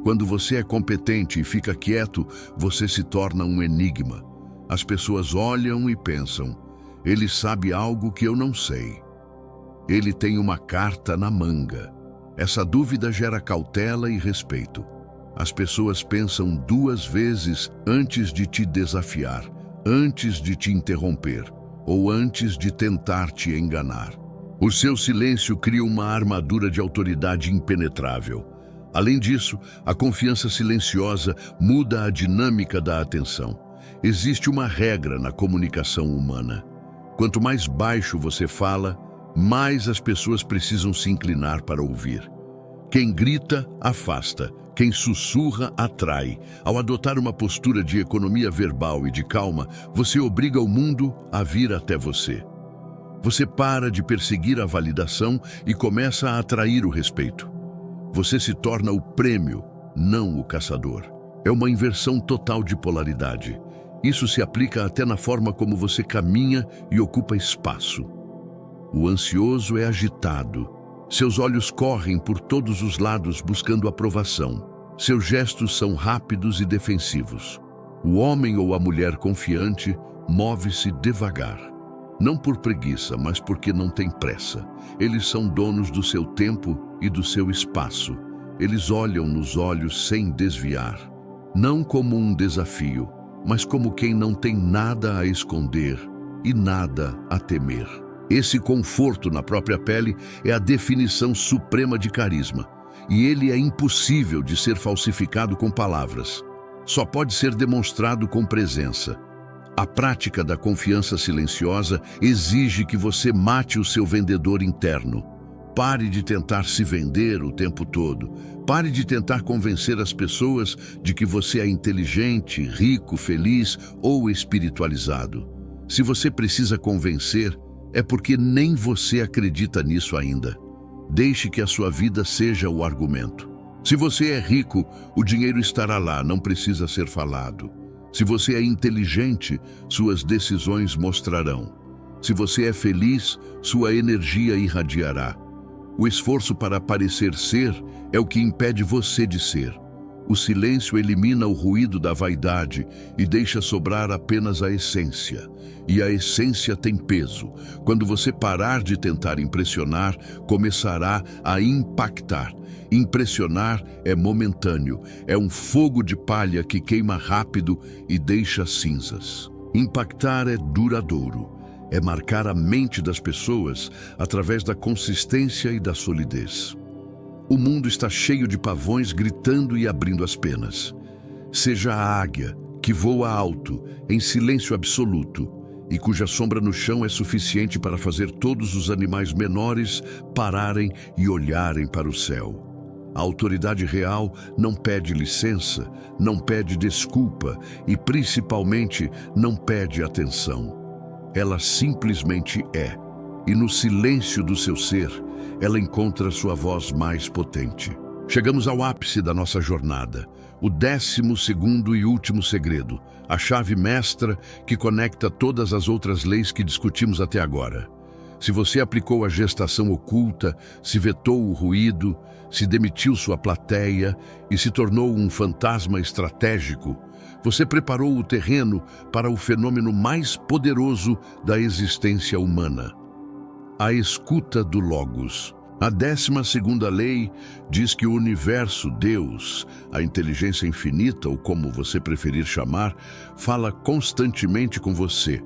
Quando você é competente e fica quieto, você se torna um enigma. As pessoas olham e pensam, ele sabe algo que eu não sei. Ele tem uma carta na manga. Essa dúvida gera cautela e respeito. As pessoas pensam 2 vezes antes de te desafiar, antes de te interromper, ou antes de tentar te enganar. O seu silêncio cria uma armadura de autoridade impenetrável. Além disso, a confiança silenciosa muda a dinâmica da atenção. Existe uma regra na comunicação humana. Quanto mais baixo você fala, mais as pessoas precisam se inclinar para ouvir. Quem grita, afasta. Quem sussurra, atrai. Ao adotar uma postura de economia verbal e de calma, você obriga o mundo a vir até você. Você para de perseguir a validação e começa a atrair o respeito. Você se torna o prêmio, não o caçador. É uma inversão total de polaridade. Isso se aplica até na forma como você caminha e ocupa espaço. O ansioso é agitado. Seus olhos correm por todos os lados buscando aprovação. Seus gestos são rápidos e defensivos. O homem ou a mulher confiante move-se devagar. Não por preguiça, mas porque não tem pressa. Eles são donos do seu tempo e do seu espaço. Eles olham nos olhos sem desviar. Não como um desafio, mas como quem não tem nada a esconder e nada a temer. Esse conforto na própria pele é a definição suprema de carisma. E ele é impossível de ser falsificado com palavras. Só pode ser demonstrado com presença. A prática da confiança silenciosa exige que você mate o seu vendedor interno. Pare de tentar se vender o tempo todo. Pare de tentar convencer as pessoas de que você é inteligente, rico, feliz ou espiritualizado. Se você precisa convencer, é porque nem você acredita nisso ainda. Deixe que a sua vida seja o argumento. Se você é rico, o dinheiro estará lá, não precisa ser falado. Se você é inteligente, suas decisões mostrarão. Se você é feliz, sua energia irradiará. O esforço para parecer ser é o que impede você de ser. O silêncio elimina o ruído da vaidade e deixa sobrar apenas a essência. E a essência tem peso. Quando você parar de tentar impressionar, começará a impactar. Impressionar é momentâneo, é um fogo de palha que queima rápido e deixa cinzas. Impactar é duradouro, é marcar a mente das pessoas através da consistência e da solidez. O mundo está cheio de pavões gritando e abrindo as penas. Seja a águia, que voa alto, em silêncio absoluto, e cuja sombra no chão é suficiente para fazer todos os animais menores pararem e olharem para o céu. A autoridade real não pede licença, não pede desculpa e, principalmente, não pede atenção. Ela simplesmente é, e no silêncio do seu ser, ela encontra sua voz mais potente. Chegamos ao ápice da nossa jornada, o 12º e último segredo, a chave mestra que conecta todas as outras leis que discutimos até agora. Se você aplicou a gestação oculta, se vetou o ruído, se demitiu sua plateia e se tornou um fantasma estratégico, você preparou o terreno para o fenômeno mais poderoso da existência humana: a escuta do Logos. A 12ª lei diz que o universo, Deus, a inteligência infinita, ou como você preferir chamar, fala constantemente com você.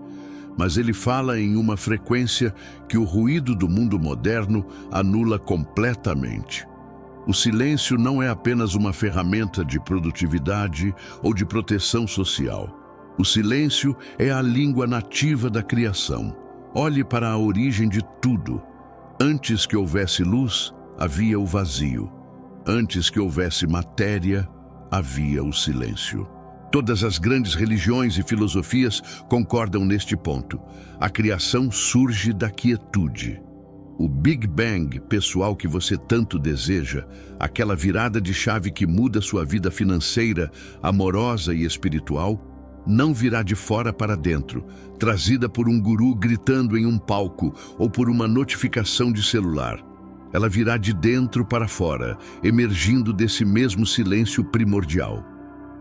Mas ele fala em uma frequência que o ruído do mundo moderno anula completamente. O silêncio não é apenas uma ferramenta de produtividade ou de proteção social. O silêncio é a língua nativa da criação. Olhe para a origem de tudo. Antes que houvesse luz, havia o vazio. Antes que houvesse matéria, havia o silêncio. Todas as grandes religiões e filosofias concordam neste ponto. A criação surge da quietude. O Big Bang pessoal que você tanto deseja, aquela virada de chave que muda sua vida financeira, amorosa e espiritual, não virá de fora para dentro, trazida por um guru gritando em um palco ou por uma notificação de celular. Ela virá de dentro para fora, emergindo desse mesmo silêncio primordial.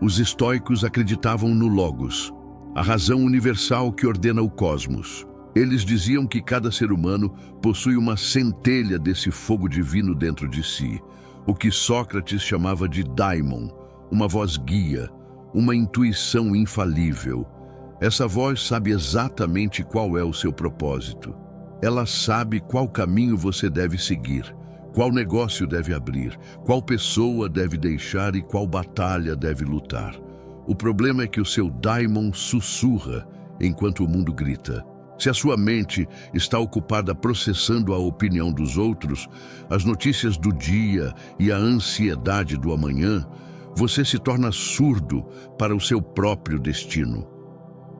Os estoicos acreditavam no Logos, a razão universal que ordena o cosmos. Eles diziam que cada ser humano possui uma centelha desse fogo divino dentro de si, o que Sócrates chamava de daimon, uma voz guia, uma intuição infalível. Essa voz sabe exatamente qual é o seu propósito. Ela sabe qual caminho você deve seguir, qual negócio deve abrir, qual pessoa deve deixar e qual batalha deve lutar. O problema é que o seu daimon sussurra enquanto o mundo grita. Se a sua mente está ocupada processando a opinião dos outros, as notícias do dia e a ansiedade do amanhã, você se torna surdo para o seu próprio destino.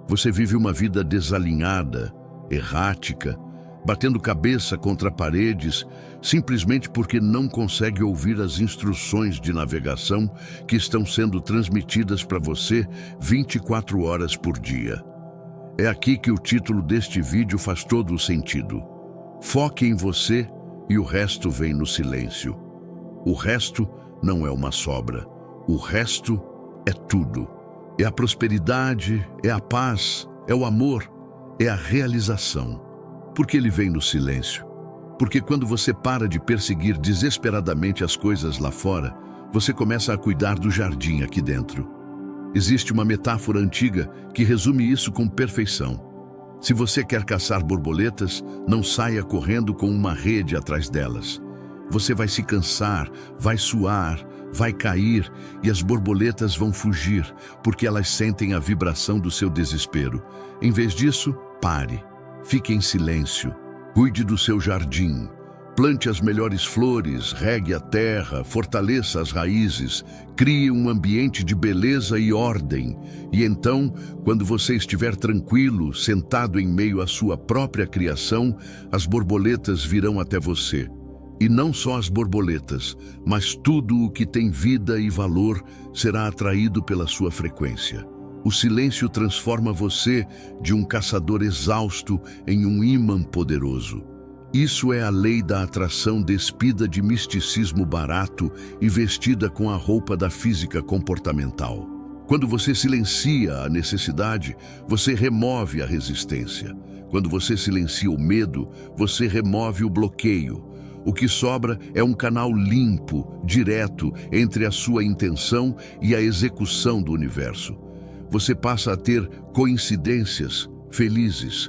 Você vive uma vida desalinhada, errática, batendo cabeça contra paredes, simplesmente porque não consegue ouvir as instruções de navegação que estão sendo transmitidas para você 24 horas por dia. É aqui que o título deste vídeo faz todo o sentido. Foque em você e o resto vem no silêncio. O resto não é uma sobra. O resto é tudo. É a prosperidade, é a paz, é o amor, é a realização. Por que ele vem no silêncio? Porque quando você para de perseguir desesperadamente as coisas lá fora, você começa a cuidar do jardim aqui dentro. Existe uma metáfora antiga que resume isso com perfeição. Se você quer caçar borboletas, não saia correndo com uma rede atrás delas. Você vai se cansar, vai suar, vai cair e as borboletas vão fugir, porque elas sentem a vibração do seu desespero. Em vez disso, pare, fique em silêncio, cuide do seu jardim. Plante as melhores flores, regue a terra, fortaleça as raízes, crie um ambiente de beleza e ordem. E então, quando você estiver tranquilo, sentado em meio à sua própria criação, as borboletas virão até você. E não só as borboletas, mas tudo o que tem vida e valor será atraído pela sua frequência. O silêncio transforma você de um caçador exausto em um ímã poderoso. Isso é a lei da atração despida de misticismo barato e vestida com a roupa da física comportamental. Quando você silencia a necessidade, você remove a resistência. Quando você silencia o medo, você remove o bloqueio. O que sobra é um canal limpo, direto, entre a sua intenção e a execução do universo. Você passa a ter coincidências felizes.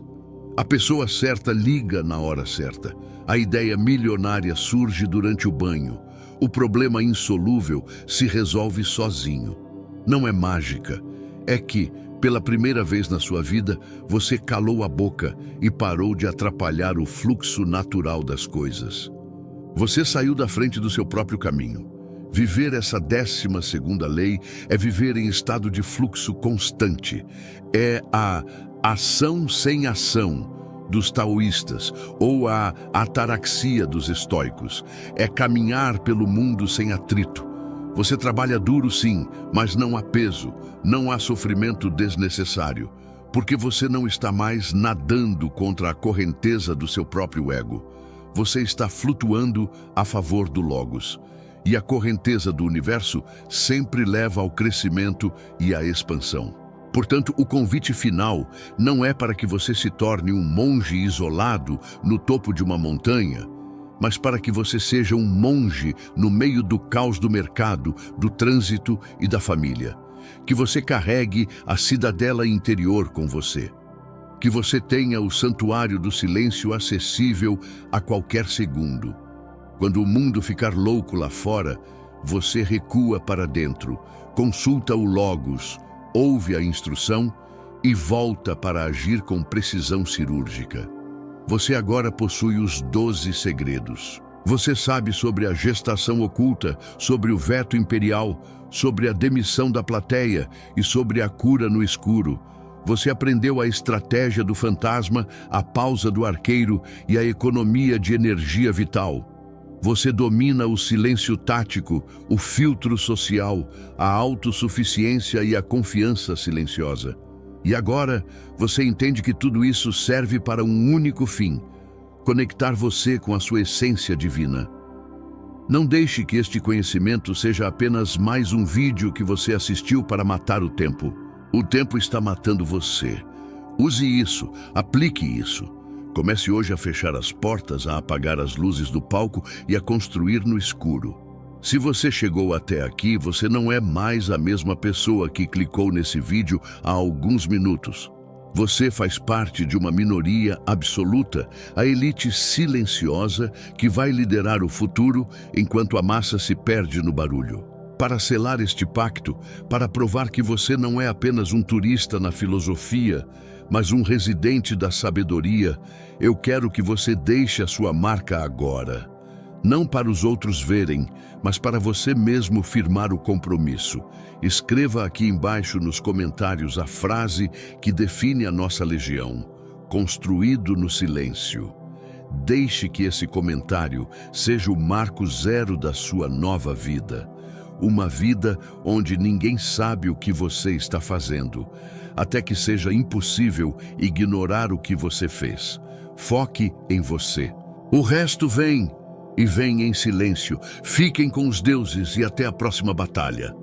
A pessoa certa liga na hora certa. A ideia milionária surge durante o banho. O problema insolúvel se resolve sozinho. Não é mágica. É que, pela primeira vez na sua vida, você calou a boca e parou de atrapalhar o fluxo natural das coisas. Você saiu da frente do seu próprio caminho. Viver essa 12ª lei é viver em estado de fluxo constante. É a ação sem ação dos taoístas ou a ataraxia dos estoicos. É caminhar pelo mundo sem atrito. Você trabalha duro sim, mas não há peso, não há sofrimento desnecessário, porque você não está mais nadando contra a correnteza do seu próprio ego. Você está flutuando a favor do Logos. E a correnteza do universo sempre leva ao crescimento e à expansão. Portanto, o convite final não é para que você se torne um monge isolado no topo de uma montanha, mas para que você seja um monge no meio do caos do mercado, do trânsito e da família. Que você carregue a cidadela interior com você. Que você tenha o santuário do silêncio acessível a qualquer segundo. Quando o mundo ficar louco lá fora, você recua para dentro, consulta o Logos, ouve a instrução e volta para agir com precisão cirúrgica. Você agora possui os 12 segredos. Você sabe sobre a gestação oculta, sobre o veto imperial, sobre a demissão da plateia e sobre a cura no escuro. Você aprendeu a estratégia do fantasma, a pausa do arqueiro e a economia de energia vital. Você domina o silêncio tático, o filtro social, a autossuficiência e a confiança silenciosa. E agora, você entende que tudo isso serve para um único fim: conectar você com a sua essência divina. Não deixe que este conhecimento seja apenas mais um vídeo que você assistiu para matar o tempo. O tempo está matando você. Use isso, aplique isso. Comece hoje a fechar as portas, a apagar as luzes do palco e a construir no escuro. Se você chegou até aqui, você não é mais a mesma pessoa que clicou nesse vídeo há alguns minutos. Você faz parte de uma minoria absoluta, a elite silenciosa que vai liderar o futuro enquanto a massa se perde no barulho. Para selar este pacto, para provar que você não é apenas um turista na filosofia, mas um residente da sabedoria, eu quero que você deixe a sua marca agora. Não para os outros verem, mas para você mesmo firmar o compromisso. Escreva aqui embaixo nos comentários a frase que define a nossa legião: construído no silêncio. Deixe que esse comentário seja o marco zero da sua nova vida. Uma vida onde ninguém sabe o que você está fazendo, até que seja impossível ignorar o que você fez. Foque em você. O resto vem, e vem em silêncio. Fiquem com os deuses e até a próxima batalha.